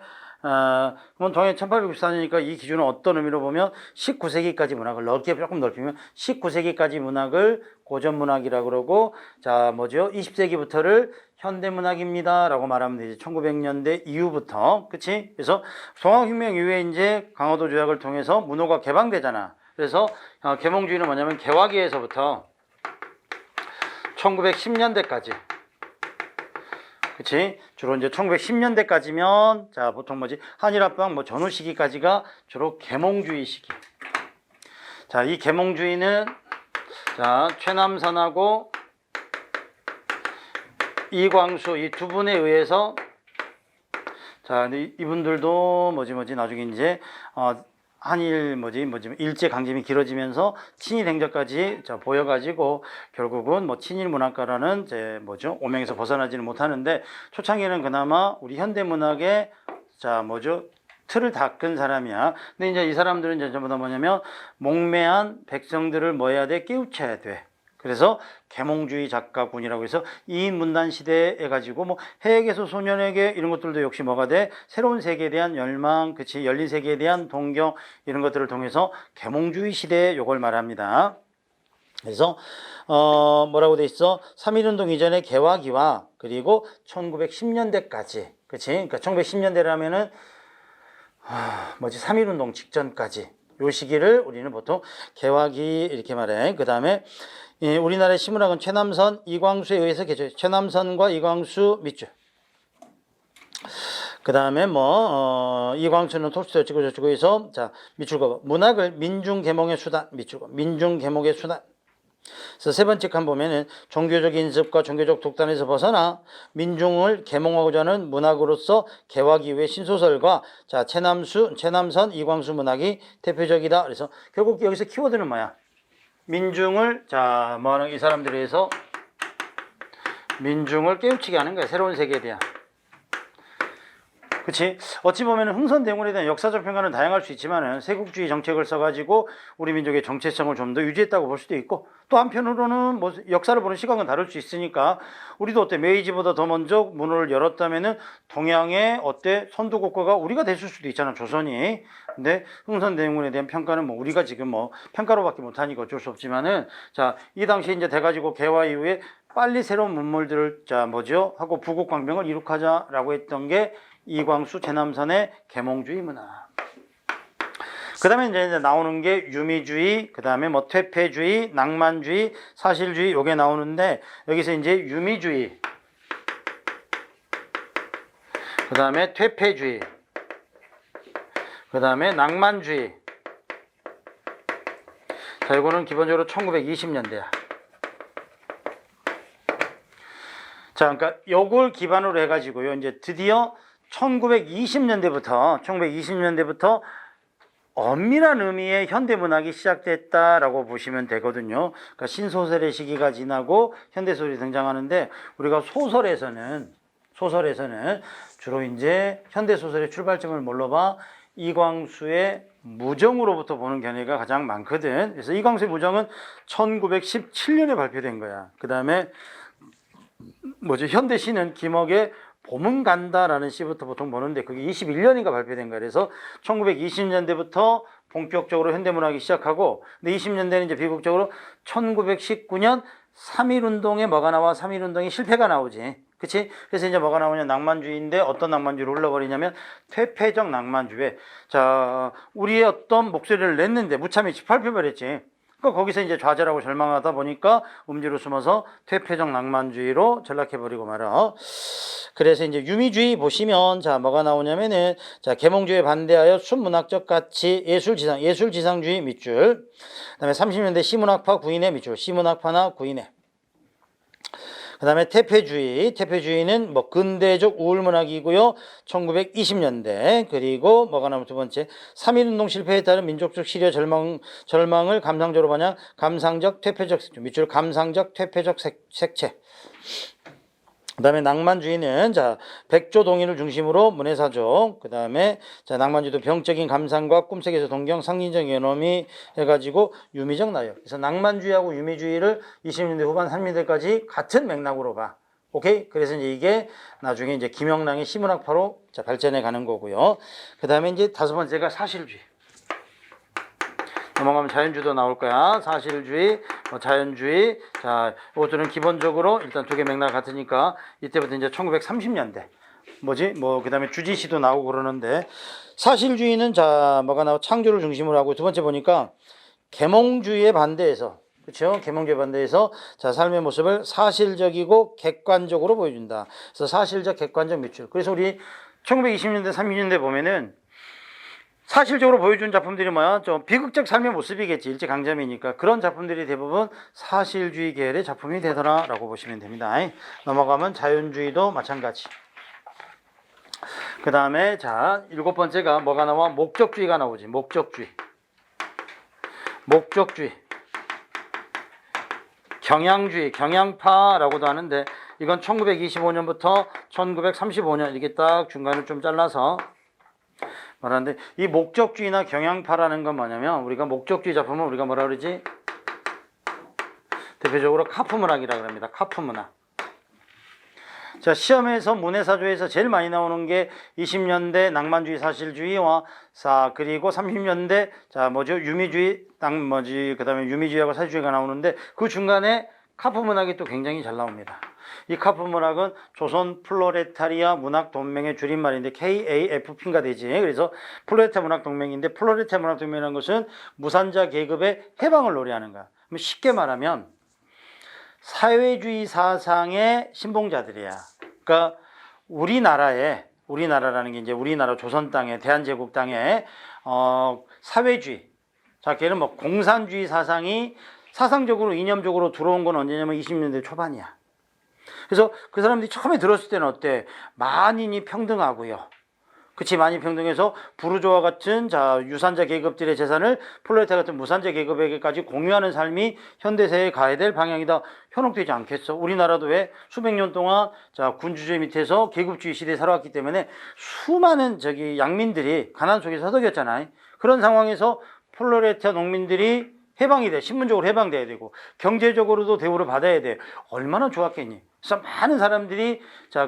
그럼 동해 1894년이니까 이 기준은 어떤 의미로 보면 19세기까지 문학을 넓게 조금 넓히면 19세기까지 문학을 고전문학이라 그러고 자 뭐죠? 20세기부터를 현대문학입니다 라고 말하면 되지. 1900년대 이후부터. 그치? 그래서 동학혁명 이후에 이제 강화도 조약을 통해서 문호가 개방되잖아. 그래서 계몽주의는 뭐냐면 개화기에서부터 1910년대까지 그치? 주로 이제 1910년대까지면, 자, 보통 뭐지? 한일합방 뭐 전후 시기까지가 주로 계몽주의 시기. 자, 이 계몽주의는, 자, 최남선하고 이광수 이 두 분에 의해서, 자, 이분들도 나중에 이제, 한일 일제 강점이 길어지면서 친일 행적까지 보여가지고 결국은 뭐 친일 문학가라는 오명에서 벗어나지는 못하는데 초창기에는 그나마 우리 현대 문학의 틀을 닦은 사람이야. 근데 이제 이 사람들은 이제 전부 다 뭐냐면 몽매한 백성들을 뭐 해야 돼? 깨우쳐야 돼. 그래서 계몽주의 작가군이라고 해서 이민문단 시대에 가지고 뭐 해외에서 소년에게 이런 것들도 역시 뭐가 돼? 새로운 세계에 대한 열망, 그치? 열린 세계에 대한 동경 이런 것들을 통해서 계몽주의 시대에 요걸 말합니다. 그래서 뭐라고 돼 있어? 3.1운동 이전의 개화기와 그리고 1910년대까지, 그치? 그러니까 1910년대라면은 뭐지 3.1운동 직전까지 요 시기를 우리는 보통 개화기 이렇게 말해. 그 다음에 우리나라의 시문학은 최남선, 이광수에 의해서 개조. 최남선과 이광수 밑줄. 그 다음에 이광수는 톨스토이 어쩌고 저쩌고 해서 자 밑줄거 문학을 민중 계몽의 수단 밑줄거 민중 계몽의 수단. 그래서 세 번째 칸 보면은 종교적 인습과 종교적 독단에서 벗어나 민중을 계몽하고자 하는 문학으로서 개화 이후의 신소설과 자 최남선, 이광수 문학이 대표적이다. 그래서 결국 여기서 키워드는 뭐야? 민중을 자 뭐하는 이 사람들에 의해서 민중을 깨우치게 하는 거야. 새로운 세계에 대한. 그치? 어찌 보면 흥선대원에 대한 역사적 평가는 다양할 수 있지만은 세국주의 정책을 써가지고 우리 민족의 정체성을 좀 더 유지했다고 볼 수도 있고 또 한편으로는 뭐 역사를 보는 시각은 다를 수 있으니까 우리도 어때 메이지보다 더 먼저 문을 열었다면은 동양의 어때 선두국가가 우리가 됐을 수도 있잖아 조선이. 근데 흥선대원에 대한 평가는 뭐 우리가 지금 뭐 평가로밖에 못하니까 어쩔 수 없지만은 자 이 당시에 이제 돼가지고 개화 이후에 빨리 새로운 문물들을 자 뭐죠 하고 부국광명을 이룩하자라고 했던 게 이광수 최남선의 계몽주의 문화. 그 다음에 이제 나오는 게 유미주의, 그 다음에 뭐 퇴폐주의, 낭만주의, 사실주의 요게 나오는데 여기서 이제 유미주의, 그 다음에 퇴폐주의, 그 다음에 낭만주의. 자, 이거는 기본적으로 1920년대야. 자, 그러니까 요걸 기반으로 해가지고요. 이제 드디어 1920년대부터 엄밀한 의미의 현대문학이 시작됐다라고 보시면 되거든요. 그러니까 신소설의 시기가 지나고 현대소설이 등장하는데 우리가 소설에서는 주로 이제 현대소설의 출발점을 뭘로 봐? 이광수의 무정으로부터 보는 견해가 가장 많거든. 그래서 이광수의 무정은 1917년에 발표된 거야. 그 다음에 현대시는 김억의 봄은 간다라는 시부터 보통 보는데 그게 21년인가 발표된 거예요. 그래서 1920년대부터 본격적으로 현대문학이 시작하고 근데 20년대는 이제 비극적으로 1919년 3.1운동에 뭐가 나와? 3.1운동이 실패가 나오지. 그치? 그래서 이제 뭐가 나오냐? 낭만주의인데 어떤 낭만주의를 흘러버리냐면 퇴폐적 낭만주의. 자, 우리의 어떤 목소리를 냈는데 무참히 짓밟혀버렸지. 그러니까 거기서 이제 좌절하고 절망하다 보니까 음지로 숨어서 퇴폐적 낭만주의로 전락해버리고 말아. 그래서 이제 유미주의 보시면 자 뭐가 나오냐면은 자 계몽주의에 반대하여 순문학적 가치 예술지상주의 밑줄. 그다음에 30년대 시문학파 구인의 밑줄. 시문학파나 구인의. 그다음에 퇴폐주의는 뭐 근대적 우울문학이고요. 1920년대. 그리고 뭐가 나오면 두 번째 3.1운동 실패에 따른 민족적 시려 절망을 감상적으로 반영 감상적 퇴폐적 색채 밑줄 감상적 퇴폐적 색채. 그 다음에 낭만주의는 자 백조동인을 중심으로 문해사적. 그 다음에 자 낭만주의도 병적인 감상과 꿈속에서 동경 상징적 연험이 해가지고 유미적 나요. 그래서 낭만주의하고 유미주의를 20년대 후반 30년대까지 같은 맥락으로 봐. 오케이? 그래서 이제 이게 나중에 이제 김영랑의 시문학파로 자 발전해 가는 거고요. 그 다음에 이제 다섯 번째가 사실주의. 넘어가면 자연주의도 나올 거야. 사실주의, 자연주의. 자, 이것들은 기본적으로 일단 두 개 맥락 같으니까 이때부터 이제 1930년대. 그 다음에 주지시도 나오고 그러는데 사실주의는 자, 뭐가 나오고 창조를 중심으로 하고 두 번째 보니까 계몽주의에 반대해서 그렇죠? 계몽주의에 반대해서 자, 삶의 모습을 사실적이고 객관적으로 보여준다. 그래서 사실적, 객관적 밑줄. 그래서 우리 1920년대, 30년대 보면은 사실적으로 보여준 작품들이 뭐야? 좀 비극적 삶의 모습이겠지. 일제강점기니까. 그런 작품들이 대부분 사실주의 계열의 작품이 되더라라고 보시면 됩니다. 넘어가면 자연주의도 마찬가지. 그 다음에 자, 일곱 번째가 뭐가 나와? 목적주의가 나오지. 목적주의. 경향주의, 경향파라고도 하는데 이건 1925년부터 1935년 이게 딱 중간을 좀 잘라서 말하는데 이 목적주의나 경향파라는 건 뭐냐면 우리가 목적주의 작품은 우리가 뭐라 그러지? 대표적으로 카프문학이라고 합니다. 카프문학. 자, 시험에서 문해사조에서 제일 많이 나오는 게 20년대 낭만주의 사실주의와 그리고 30년대 유미주의 그다음에 유미주의하고 사실주의가 나오는데 그 중간에 카프문학이 또 굉장히 잘 나옵니다. 이 카프 문학은 조선 플로레타리아 문학 동맹의 줄임말인데 KAFP인가 되지. 그래서 플로레타 문학 동맹인데 플로레타 문학 동맹이라는 것은 무산자 계급의 해방을 노래하는 거야. 쉽게 말하면 사회주의 사상의 신봉자들이야. 그러니까 우리나라라는 게 이제 우리나라 조선 땅에 대한제국 땅에 사회주의. 자, 걔는 뭐 공산주의 사상이 사상적으로 이념적으로 들어온 건 언제냐면 20년대 초반이야. 그래서 그 사람들이 처음에 들었을 때는 어때? 만인이 평등하고요. 그치, 많이 평등해서 부르주아 같은 유산자 계급들의 재산을 플로레타 같은 무산자 계급에게까지 공유하는 삶이 현대사회에 가야 될 방향이다. 현혹되지 않겠어? 우리나라도 왜 수백 년 동안 군주제 밑에서 계급주의 시대에 살아왔기 때문에 수많은 양민들이 가난 속에서 허덕였잖아. 그런 상황에서 플로레타 농민들이 해방이 돼. 신분적으로 해방돼야 되고 경제적으로도 대우를 받아야 돼. 얼마나 좋았겠니? 그래서 많은 사람들이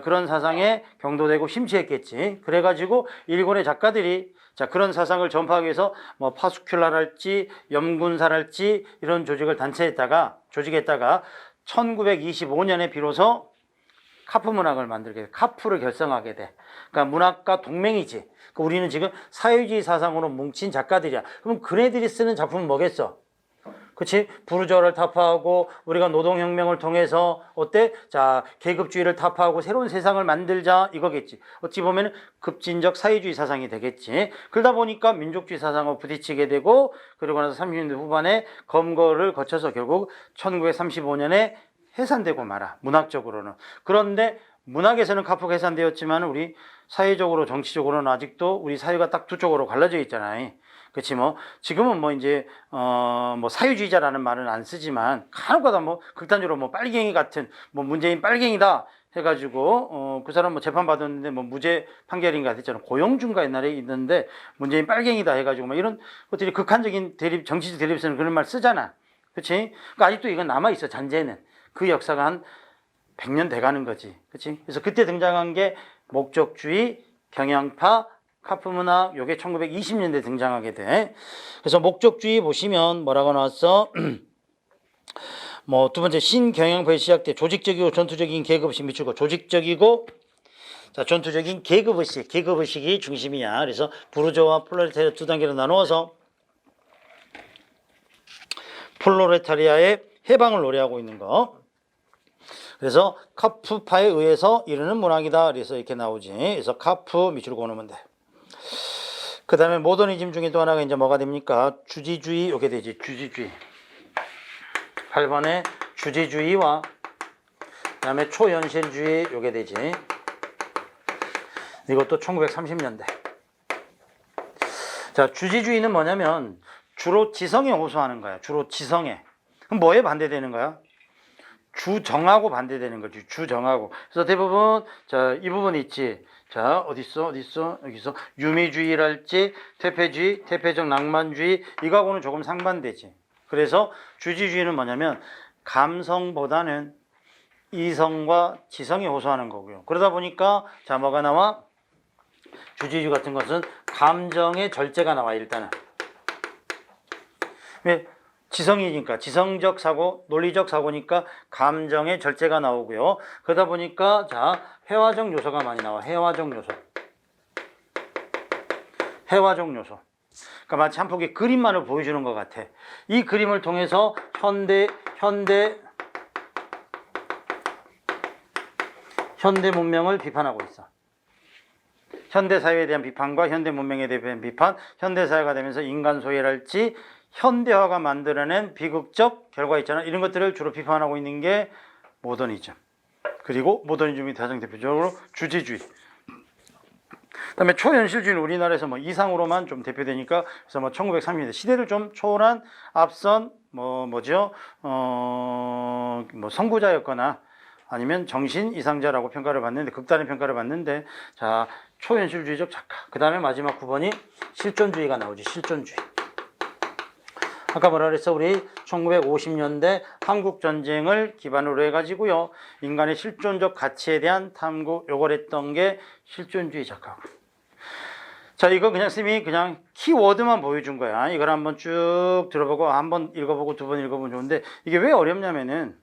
그런 사상에 경도되고 심취했겠지. 그래가지고 일본의 작가들이 그런 사상을 전파하기 위해서 뭐 파스큘라랄지 염군사랄지 이런 조직했다가 1925년에 비로소 카프 문학을 만들게 돼. 카프를 결성하게 돼. 그러니까 문학과 동맹이지. 그러니까 우리는 지금 사회주의 사상으로 뭉친 작가들이야. 그럼 그네들이 쓰는 작품은 뭐겠어? 그치? 부르주아를 타파하고 우리가 노동혁명을 통해서 어때? 계급주의를 타파하고 새로운 세상을 만들자 이거겠지. 어찌 보면 급진적 사회주의 사상이 되겠지. 그러다 보니까 민족주의 사상과 부딪히게 되고 그러고 나서 30년대 후반에 검거를 거쳐서 결국 1935년에 해산되고 말아. 문학적으로는. 그런데 문학에서는 카프가 해산되었지만 우리 사회적으로 정치적으로는 아직도 우리 사회가 딱 두 쪽으로 갈라져 있잖아요. 그렇지 뭐 지금은 뭐 이제 뭐 사회주의자라는 말은 안 쓰지만 간혹가다 뭐 극단적으로 뭐 빨갱이 같은 뭐 문재인 빨갱이다 해가지고 그 사람 뭐 재판 받았는데 뭐 무죄 판결인가 됐잖아. 고영준가 옛날에 있는데 문재인 빨갱이다 해가지고 뭐 이런 것들이 극한적인 대립 정치적 대립에서는 그런 말 쓰잖아. 그렇지? 그러니까 아직도 이건 남아 있어. 잔재는 그 역사가 한 100년 돼가는 거지. 그렇지? 그래서 그때 등장한 게 목적주의, 경향파, 카프 문학, 요게 1920년대 등장하게 돼. 그래서 목적주의 보시면 뭐라고 나왔어? 뭐 두 번째 신경향파의 시작돼 조직적이고 전투적인 계급의식 미치고 조직적이고 전투적인 계급의식이 중심이야. 그래서 부르주아와 플로레타리아 두 단계로 나누어서 플로레타리아의 해방을 노래하고 있는 거. 그래서 카프파에 의해서 이르는 문학이다. 그래서 이렇게 나오지. 그래서 카프 밑으로 고르면 돼. 그 다음에 모더니즘 중에 또 하나가 이제 뭐가 됩니까? 주지주의, 이게 되지. 주지주의. 8번에 주지주의와 그 다음에 초현실주의, 이게 되지. 이것도 1930년대. 주지주의는 뭐냐면 주로 지성에 호소하는 거야. 주로 지성에. 그럼 뭐에 반대되는 거야? 주정하고 반대되는 거지. 주정하고. 그래서 대부분 이 부분 있지. 어딨어? 여기서 유미주의랄지 퇴폐주의, 퇴폐적 낭만주의 이거하고는 조금 상반되지. 그래서 주지주의는 뭐냐면 감성보다는 이성과 지성에 호소하는 거고요. 그러다 보니까 뭐가 나와? 주지주의 같은 것은 감정의 절제가 나와. 일단은 왜? 지성이니까 지성적 사고, 논리적 사고니까 감정의 절제가 나오고요. 그러다 보니까 회화적 요소가 많이 나와. 회화적 요소. 그러니까 마치 한 폭의 그림만을 보여주는 것 같아. 이 그림을 통해서 현대 문명을 비판하고 있어. 현대 사회에 대한 비판과 현대 문명에 대한 비판, 현대 사회가 되면서 인간 소외랄지 현대화가 만들어낸 비극적 결과 있잖아. 이런 것들을 주로 비판하고 있는 게 모더니즘. 그리고 모더니즘이 가장 대표적으로 주지주의. 그다음에 초현실주의는 우리나라에서 뭐 이상으로만 좀 대표되니까 그래서 뭐 1930년대 시대를 좀 초월한 앞선 뭐 선구자였거나 아니면 정신 이상자라고 평가를 받는데 극단의 평가를 받는데 초현실주의적 작가. 그다음에 마지막 9번이 실존주의가 나오지. 실존주의. 아까 뭐라 그랬어? 우리 1950년대 한국전쟁을 기반으로 해가지고요. 인간의 실존적 가치에 대한 탐구, 요걸 했던 게 실존주의 작가고. 이거 그냥 쌤이 그냥 키워드만 보여준 거야. 이걸 한번 쭉 들어보고, 한번 읽어보고, 두 번 읽어보면 좋은데, 이게 왜 어렵냐면은,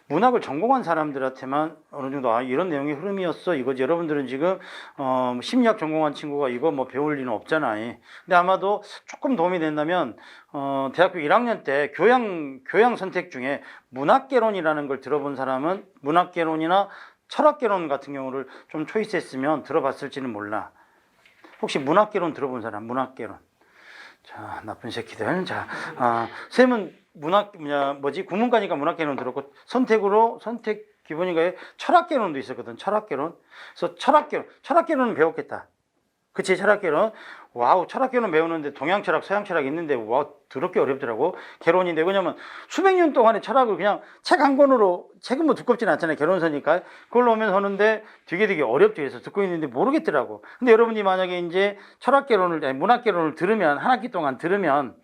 문학을 전공한 사람들한테만 어느 정도 이런 내용의 흐름이었어 이거지. 여러분들은 지금 심리학 전공한 친구가 이거 뭐 배울 리는 없잖아요. 근데 아마도 조금 도움이 된다면 대학교 1학년 때 교양 선택 중에 문학개론이라는 걸 들어본 사람은 문학개론이나 철학개론 같은 경우를 좀 초이스했으면 들어봤을지는 몰라. 혹시 문학개론 들어본 사람? 문학개론. 자, 나쁜 새끼들. 자, 쌤은 국문과니까 문학개론 들었고, 선택 기본인가에 철학개론도 있었거든. 철학개론. 그래서 철학개론은 배웠겠다. 그치, 철학개론. 와우, 철학개론 배우는데 동양 철학, 서양 철학 있는데, 와, 더럽게 어렵더라고. 개론인데, 왜냐면 수백 년 동안의 철학을 그냥 책 한 권으로, 책은 뭐 두껍진 않잖아요. 개론서니까. 그걸로 오면서 하는데 되게 어렵죠. 해서 듣고 있는데 모르겠더라고. 근데 여러분이 만약에 이제 문학개론을 들으면, 한 학기 동안 들으면,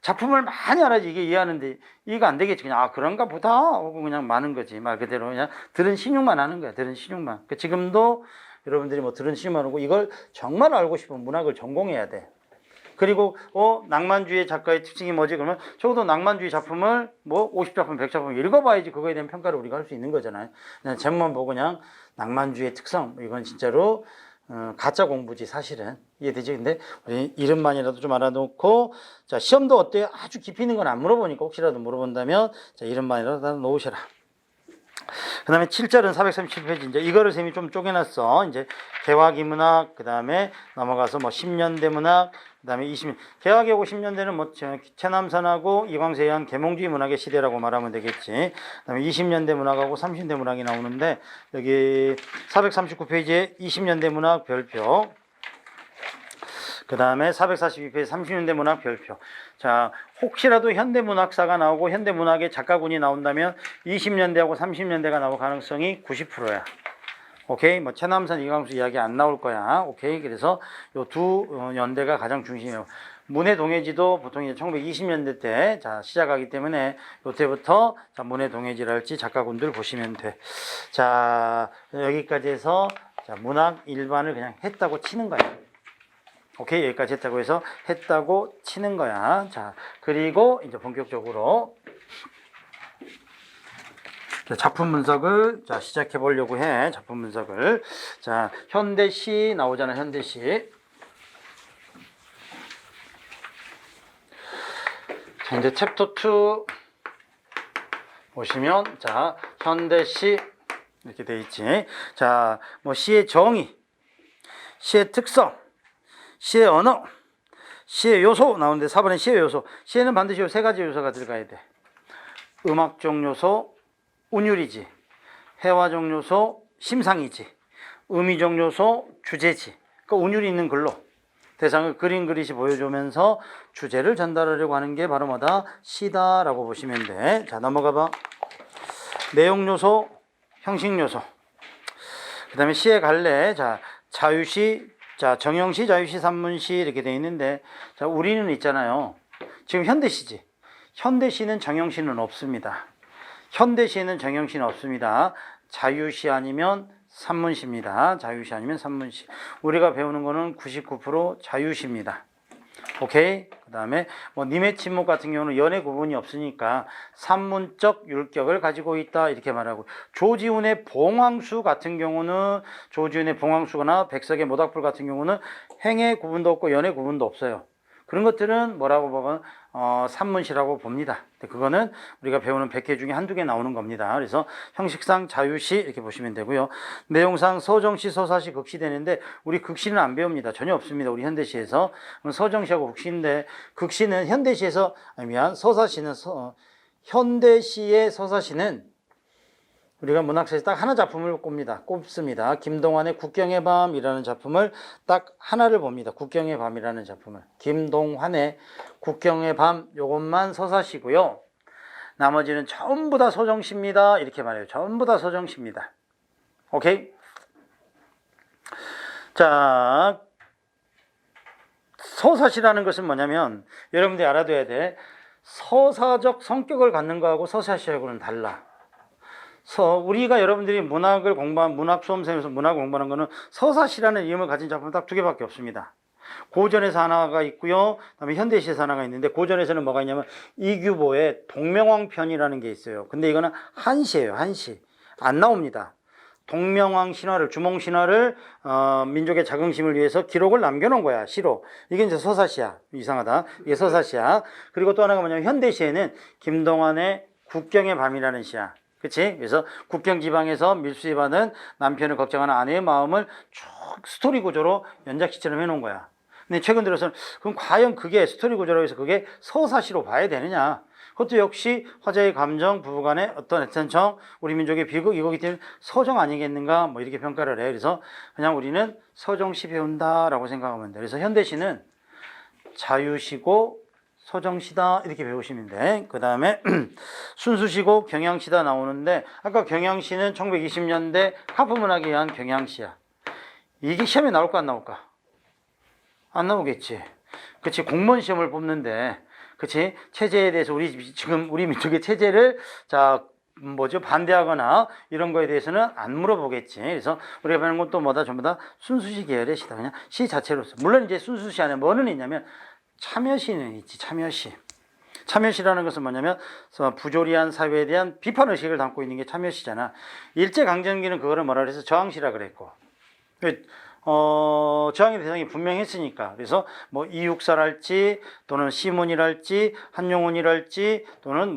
작품을 많이 알아야지 이게 이해하는데, 이해가 안 되겠지. 그냥, 그런가 보다. 하고 그냥 마는 거지. 말 그대로. 그냥 들은 신용만 하는 거야. 들은 신용만. 그러니까 지금도 여러분들이 뭐 들은 신용만 하고 이걸 정말 알고 싶으면 문학을 전공해야 돼. 그리고 낭만주의 작가의 특징이 뭐지? 그러면 적어도 낭만주의 작품을 뭐 50작품, 100작품 읽어봐야지 그거에 대한 평가를 우리가 할 수 있는 거잖아요. 그냥 제목만 보고 그냥 낭만주의 특성, 이건 진짜로 가짜 공부지 사실은. 이해되지? 근데 우리 이름만이라도 좀 알아놓고, 자, 시험도 어때요? 아주 깊이 있는 건 안 물어보니까 혹시라도 물어본다면, 자, 이름만이라도 다 놓으셔라. 그 다음에 7절은 437페이지. 이제 이거를 쌤이 좀 쪼개놨어. 이제 개화기 문학, 그 다음에 넘어가서 뭐 10년대 문학, 그 다음에 20년. 개화기하고 10년대는 뭐 최남선하고 이광세에 의한 계몽주의 문학의 시대라고 말하면 되겠지. 그 다음에 20년대 문학하고 30년대 문학이 나오는데, 여기 439페이지에 20년대 문학 별표. 그 다음에 442페이지 30년대 문학 별표. 자, 혹시라도 현대문학사가 나오고 현대문학의 작가군이 나온다면 20년대하고 30년대가 나올 가능성이 90%야. 오케이? 뭐 최남선, 이광수 이야기 안 나올 거야. 오케이? 그래서 요 두 연대가 가장 중심이에요. 문해동해지도 보통 이제 1920년대 때 자, 시작하기 때문에 요때부터 자, 문해동해지랄지 작가군들 보시면 돼. 자, 여기까지 해서 자, 문학 일반을 그냥 했다고 치는 거야. 오케이, 여기까지 했다고 해서 했다고 치는 거야. 자, 그리고 이제 본격적으로 작품 분석을 자, 시작해 보려고 해. 작품 분석을. 자, 현대시 나오잖아. 현대시. 자, 이제 챕터 2 보시면 자, 현대시 이렇게 돼 있지. 자, 뭐 시의 정의, 시의 특성, 시의 언어, 시의 요소 나오는데 4번에 시의 요소. 시에는 반드시 세 가지 요소가 들어가야 돼. 음악적 요소, 운율이지. 회화적 요소, 심상이지. 의미적 요소, 주제지. 그 운율이 있는 글로 대상을 그리시 보여주면서 주제를 전달하려고 하는 게 바로 뭐다? 시다라고 보시면 돼. 자, 넘어가 봐. 내용 요소, 형식 요소. 그 다음에 시의 갈래. 자, 자유시, 자, 정형시, 자유시, 산문시 이렇게 되어 있는데, 자, 우리는 있잖아요. 지금 현대시지. 현대시는 정형시는 없습니다. 현대시에는 정형시는 없습니다. 자유시 아니면 산문시입니다. 자유시 아니면 산문시. 우리가 배우는 거는 99% 자유시입니다. 오케이? 그 다음에 뭐 님의 침묵 같은 경우는 연의 구분이 없으니까 산문적 율격을 가지고 있다 이렇게 말하고, 조지훈의 봉황수 같은 경우는 조지훈의 봉황수거나 백석의 모닥불 같은 경우는 행의 구분도 없고 연의 구분도 없어요. 그런 것들은 뭐라고 보면 산문시라고 봅니다. 그거는 우리가 배우는 100개 중에 한두 개 나오는 겁니다. 그래서 형식상 자유시 이렇게 보시면 되고요. 내용상 서정시, 서사시, 극시 되는데 우리 극시는 안 배웁니다. 전혀 없습니다. 우리 현대시에서. 서정시하고 극시인데, 극시는 현대시에서 서사시는 현대시의 서사시는 우리가 문학사에서 딱 하나 작품을 꼽습니다. 김동완의 국경의 밤이라는 작품을 딱 하나를 봅니다. 국경의 밤이라는 작품을. 김동완의 국경의 밤, 요것만 서사시고요. 나머지는 전부 다 서정시입니다. 이렇게 말해요. 전부 다 서정시입니다. 오케이? 자, 서사시라는 것은 뭐냐면 여러분들이 알아둬야 돼. 서사적 성격을 갖는 거하고 서사시하고는 달라. 우리가 여러분들이 문학 수험생에서 문학을 공부하는 거는 서사시라는 이름을 가진 작품 딱 두 개밖에 없습니다. 고전에서 하나가 있고요. 그다음에 현대시에서 하나가 있는데 고전에서는 뭐가 있냐면 이규보의 동명왕편이라는 게 있어요. 근데 이거는 한시예요. 한시. 안 나옵니다. 동명왕 신화를 주몽 신화를 민족의 자긍심을 위해서 기록을 남겨놓은 거야. 시로. 이게 이제 서사시야. 이상하다. 이게 서사시야. 그리고 또 하나가 뭐냐면 현대시에는 김동완의 국경의 밤이라는 시야. 그치? 그래서 국경 지방에서 밀수입하는 남편을 걱정하는 아내의 마음을 쭉 스토리 구조로 연작시처럼 해놓은 거야. 근데 최근 들어서는 그럼 과연 그게 스토리 구조라고 해서 그게 서사시로 봐야 되느냐? 그것도 역시 화자의 감정, 부부간의 어떤 애찬청, 우리 민족의 비극 이거기 때문에 서정 아니겠는가? 뭐 이렇게 평가를 해. 그래서 그냥 우리는 서정시 배운다라고 생각하면 돼. 그래서 현대시는 자유시고 서정시다 이렇게 배우시면 돼. 그 다음에 순수시고 경향시다 나오는데 아까 경향시는 1920년대 하프문학에 의한 경향시야. 이게 시험에 나올까 안 나올까? 안 나오겠지. 그치. 공무원 시험을 뽑는데 그치. 체제에 대해서 지금 우리 민족의 체제를 반대하거나 이런 거에 대해서는 안 물어보겠지. 그래서 우리가 배우는 건 또 뭐다? 전부 다 순수시 계열의 시다. 그냥 시 자체로서. 물론 이제 순수시 안에 뭐는 있냐면 참여시는 있지. 참여시. 참여시라는 것은 뭐냐면 부조리한 사회에 대한 비판의식을 담고 있는 게 참여시잖아. 일제강점기는 그거를 뭐라 그래서 저항시라 그랬고 저항의 대상이 분명했으니까. 그래서 뭐 이육사랄지 또는 시문이랄지 한용운이랄지 또는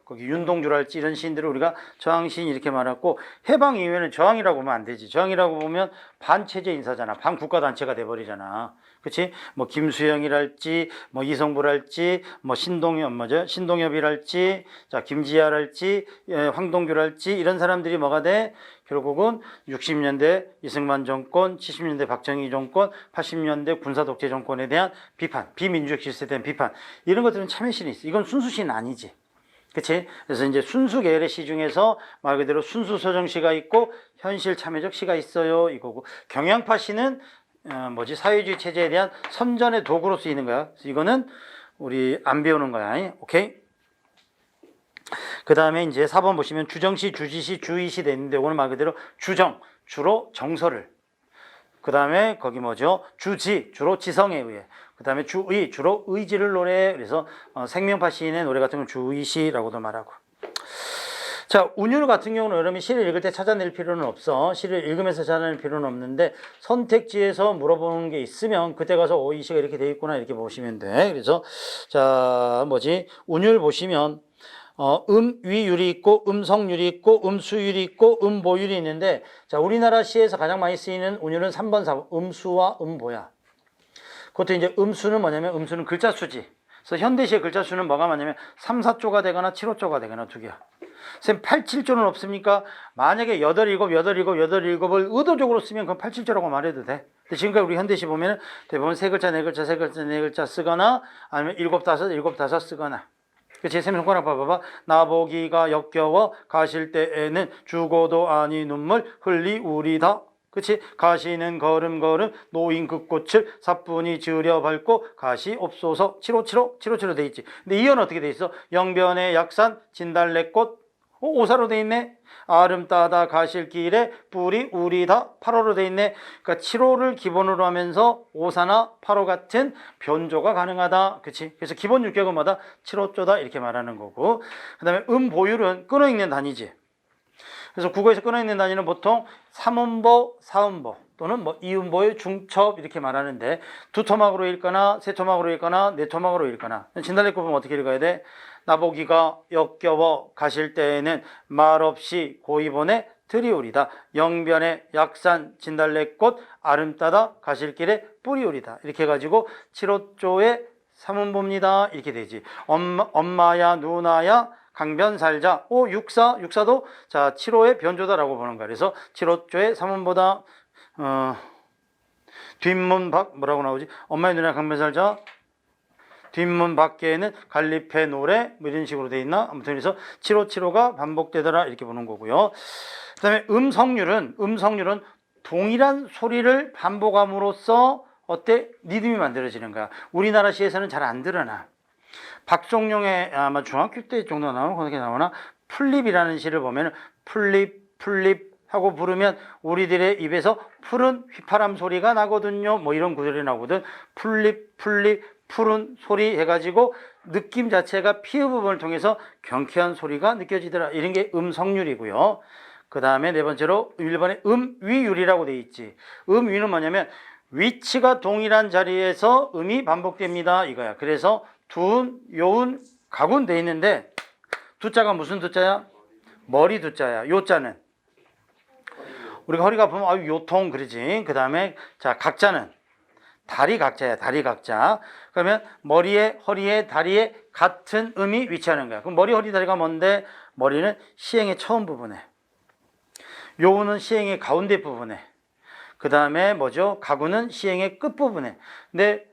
거기 윤동주랄지 이런 시인들을 우리가 저항시인 이렇게 말하고 해방 이후에는 저항이라고 보면 안 되지. 저항이라고 보면 반체제 인사잖아. 반국가단체가 돼버리잖아. 그치? 뭐 김수영이랄지 뭐 이성부랄지 뭐 신동엽이랄지 김지아랄지 황동규랄지 이런 사람들이 뭐가 돼? 결국은 60년대 이승만 정권, 70년대 박정희 정권, 80년대 군사독재 정권에 대한 비판, 비민주적 질서에 대한 비판 이런 것들은 참여시는 있어. 이건 순수시는 아니지. 그치? 그래서 이제 순수 계열의 시 중에서 말 그대로 순수 서정시가 있고 현실 참여적 시가 있어요. 이거고 경향파 시는 사회주의 체제에 대한 선전의 도구로 쓰이는 거야. 그래서 이거는 우리 안 배우는 거야. 오케이? 그 다음에 이제 4번 보시면 주정시, 주지시, 주의시 돼 있는데 이거는 말 그대로 주정, 주로 정서를. 그 다음에 거기 주지, 주로 지성에 의해. 그 다음에 주의, 주로 의지를 노래해. 그래서 생명파 시인의 노래 같은 건 주의시라고도 말하고. 자, 운율 같은 경우는 여러분이 시를 읽을 때 찾아낼 필요는 없어. 시를 읽으면서 찾아낼 필요는 없는데 선택지에서 물어보는 게 있으면 그때 가서 이 시가 이렇게 돼 있구나 이렇게 보시면 돼. 그래서 운율 보시면 위율이 있고 음성율이 있고 음수율이 있고 음보율이 있는데 우리나라 시에서 가장 많이 쓰이는 운율은 3번, 4번 음수와 음보야. 그것도 이제 음수는 뭐냐면 음수는 글자 수지. 그래서 현대시의 글자 수는 뭐가 많냐면 3, 4조가 되거나 7, 5조가 되거나 두 개야. 선생님 8, 7조는 없습니까? 만약에 8, 7, 8, 7, 8, 7을 의도적으로 쓰면 그건 8, 7조라고 말해도 돼. 근데 지금까지 우리 현대시 보면은 대부분 3글자, 4글자, 3글자, 4글자 쓰거나 아니면 7, 5, 7, 5 쓰거나. 제 손가락 봐봐. 나보기가 역겨워 가실 때에는 죽어도 아니 눈물 흘리우리다. 그치? 가시는 걸음걸음 노인 그 꽃을 사뿐히 지으려 밟고 가시 옵소서 757호 돼 있지. 근데 이어는 어떻게 돼 있어? 영변의 약산 진달래꽃 오사로 돼 있네. 아름 따다 가실 길에 뿌리 우리다 8호로 돼 있네. 그러니까 7호를 기본으로 하면서 오사나 8호 같은 변조가 가능하다. 그치? 그래서 기본 육격은 뭐다? 7호조다 이렇게 말하는 거고. 그 다음에 음보율은 끊어있는 단위지. 그래서 국어에서 끊어있는 단위는 보통 3음보, 4음보 또는 이음보의 중첩 이렇게 말하는데 두 토막으로 읽거나 세 토막으로 읽거나 네 토막으로 읽거나 진달래꽃 보면 어떻게 읽어야 돼? 나보기가 역겨워 가실 때에는 말없이 고이보내 드리우리다. 영변의 약산 진달래꽃 아름따다 가실 길에 뿌리우리다. 이렇게 해가지고 7호조의 3음보입니다. 이렇게 되지. 엄마야 누나야 강변 살자. 육사도 7호의 변조다라고 보는 거야. 그래서 7호조의 3음보다 뒷문 밖 뭐라고 나오지? 엄마야 누나야 강변 살자. 뒷문 밖에는 갈리페 노래 이런 식으로 돼 있나? 아무튼 그래서 7호 반복되더라 이렇게 보는 거고요. 그 다음에 음성률은 동일한 소리를 반복함으로써 리듬이 만들어지는 거야. 우리나라 시에서는 잘 안 드러나. 박종용의 아마 중학교 때 정도 나오나 그렇게 나오나 풀립이라는 시를 보면 풀립 하고 부르면 우리들의 입에서 푸른 휘파람 소리가 나거든요. 뭐 이런 구절이 나오거든. 풀립 푸른 소리 해가지고 느낌 자체가 피의 부분을 통해서 경쾌한 소리가 느껴지더라. 이런 게 음성률이고요. 그 다음에 네 번째로 1번에 음위율이라고 돼 있지. 음위는 뭐냐면 위치가 동일한 자리에서 음이 반복됩니다 이거야. 그래서 둔, 요운, 가군 돼 있는데 두자가 무슨 두자야? 머리 두자야. 요자는 우리가 허리가 아프면 아유 요통 그러지. 그 다음에 자 각자는 다리 각자야. 다리 각자. 그러면 머리에 허리에 다리에 같은 음이 위치하는 거야. 그럼 머리 허리 다리가 뭔데? 머리는 시행의 처음 부분에, 요우는 시행의 가운데 부분에, 그 다음에 뭐죠? 가구는 시행의 끝 부분에. 근데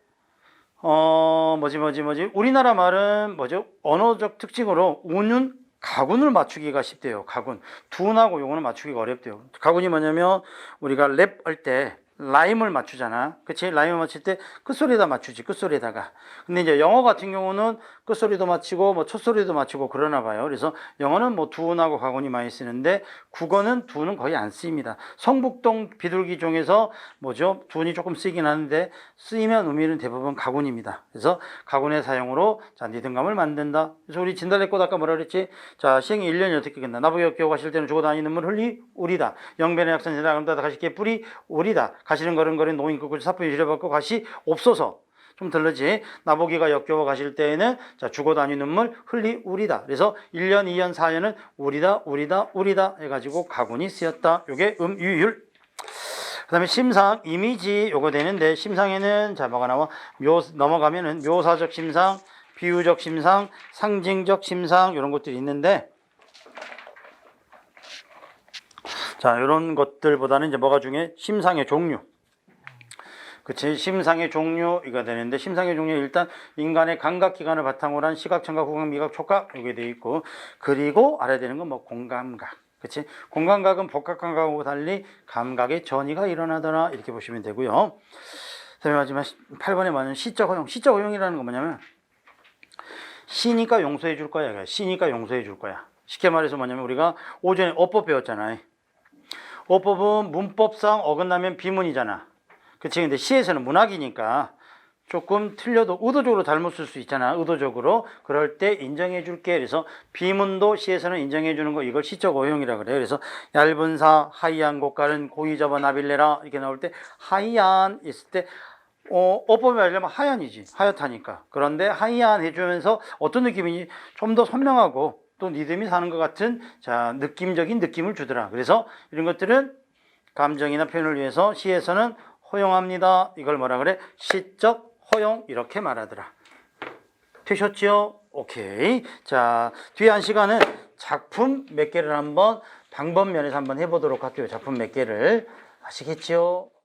우리나라 말은 뭐죠? 언어적 특징으로 우는 가군을 맞추기가 쉽대요. 가군. 둔하고 요거는 맞추기가 어렵대요. 가군이 뭐냐면 우리가 랩할 때 라임을 맞추잖아. 그치? 라임을 맞출 때 끝소리에다 맞추지. 끝소리에다가. 근데 이제 영어 같은 경우는 끝소리도 맞추고 뭐 첫소리도 맞추고 그러나 봐요. 그래서 영어는 뭐 둔하고 가군이 많이 쓰는데 국어는 둔은 거의 안 쓰입니다. 성북동 비둘기 중에서 뭐죠? 둔이 조금 쓰이긴 하는데 쓰이면 의미는 대부분 가군입니다. 그래서 가군의 사용으로 자, 리듬감을 만든다. 그래서 우리 진달래꽃 아까 뭐라 그랬지? 자, 시행이 1년이 어떻게 끝나? 나부역 겨우 가실 때는 주고 다니는 물 흘리 우리다. 영변의 약선 지나간다 가시게 뿌리 우리다. 가시는 걸음걸이 노인 끄고 사뿐히 지려받고 가시 없어서 좀 들르지. 나보기가 역겨워 가실 때에는 자 주고 다니는 물 흘리 우리다. 그래서 1년, 2년, 4년은 우리다 해가지고 가군이 쓰였다. 요게 유율. 그 다음에 심상, 이미지 요거 되는데 심상에는 자 뭐가 나와? 넘어가면은 묘사적 심상, 비유적 심상, 상징적 심상 이런 것들이 있는데 자, 이런 것들보다는 이제 뭐가 중요해? 심상의 종류. 그치? 심상의 종류가 되는데, 심상의 종류 일단 인간의 감각기관을 바탕으로 한 시각, 청각, 후각, 미각, 촉각, 이게 돼 있고, 그리고 알아야 되는 건 뭐 공감각. 그치? 공감각은 복합감각하고 달리 감각의 전이가 일어나더라. 이렇게 보시면 되고요. 그 다음에 마지막 8번에 뭐냐면 시적 허용. 시적 허용이라는 건 뭐냐면, 시니까 용서해 줄 거야. 시니까 용서해 줄 거야. 쉽게 말해서 뭐냐면 우리가 오전에 어법 배웠잖아요. 어법은 문법상 어긋나면 비문이잖아. 그치? 근데 시에서는 문학이니까 조금 틀려도 의도적으로 잘못 쓸 수 있잖아. 의도적으로. 그럴 때 인정해 줄게. 그래서 비문도 시에서는 인정해 주는 거 이걸 시적 어용이라 그래요. 그래서 얇은 사, 하이안 고깔은 고이 접어 나빌레라 이렇게 나올 때 하이안 있을 때 어법이 하려면 하얀이지. 하얗다니까. 그런데 하이안 해주면서 어떤 느낌이니? 좀 더 선명하고 또 리듬이 사는 것 같은 자 느낌적인 느낌을 주더라. 그래서 이런 것들은 감정이나 표현을 위해서 시에서는 허용합니다. 이걸 뭐라 그래? 시적 허용 이렇게 말하더라. 되셨죠? 오케이. 자 뒤에 한 시간은 작품 몇 개를 한번 방법 면에서 한번 해보도록 할게요. 작품 몇 개를 아시겠죠?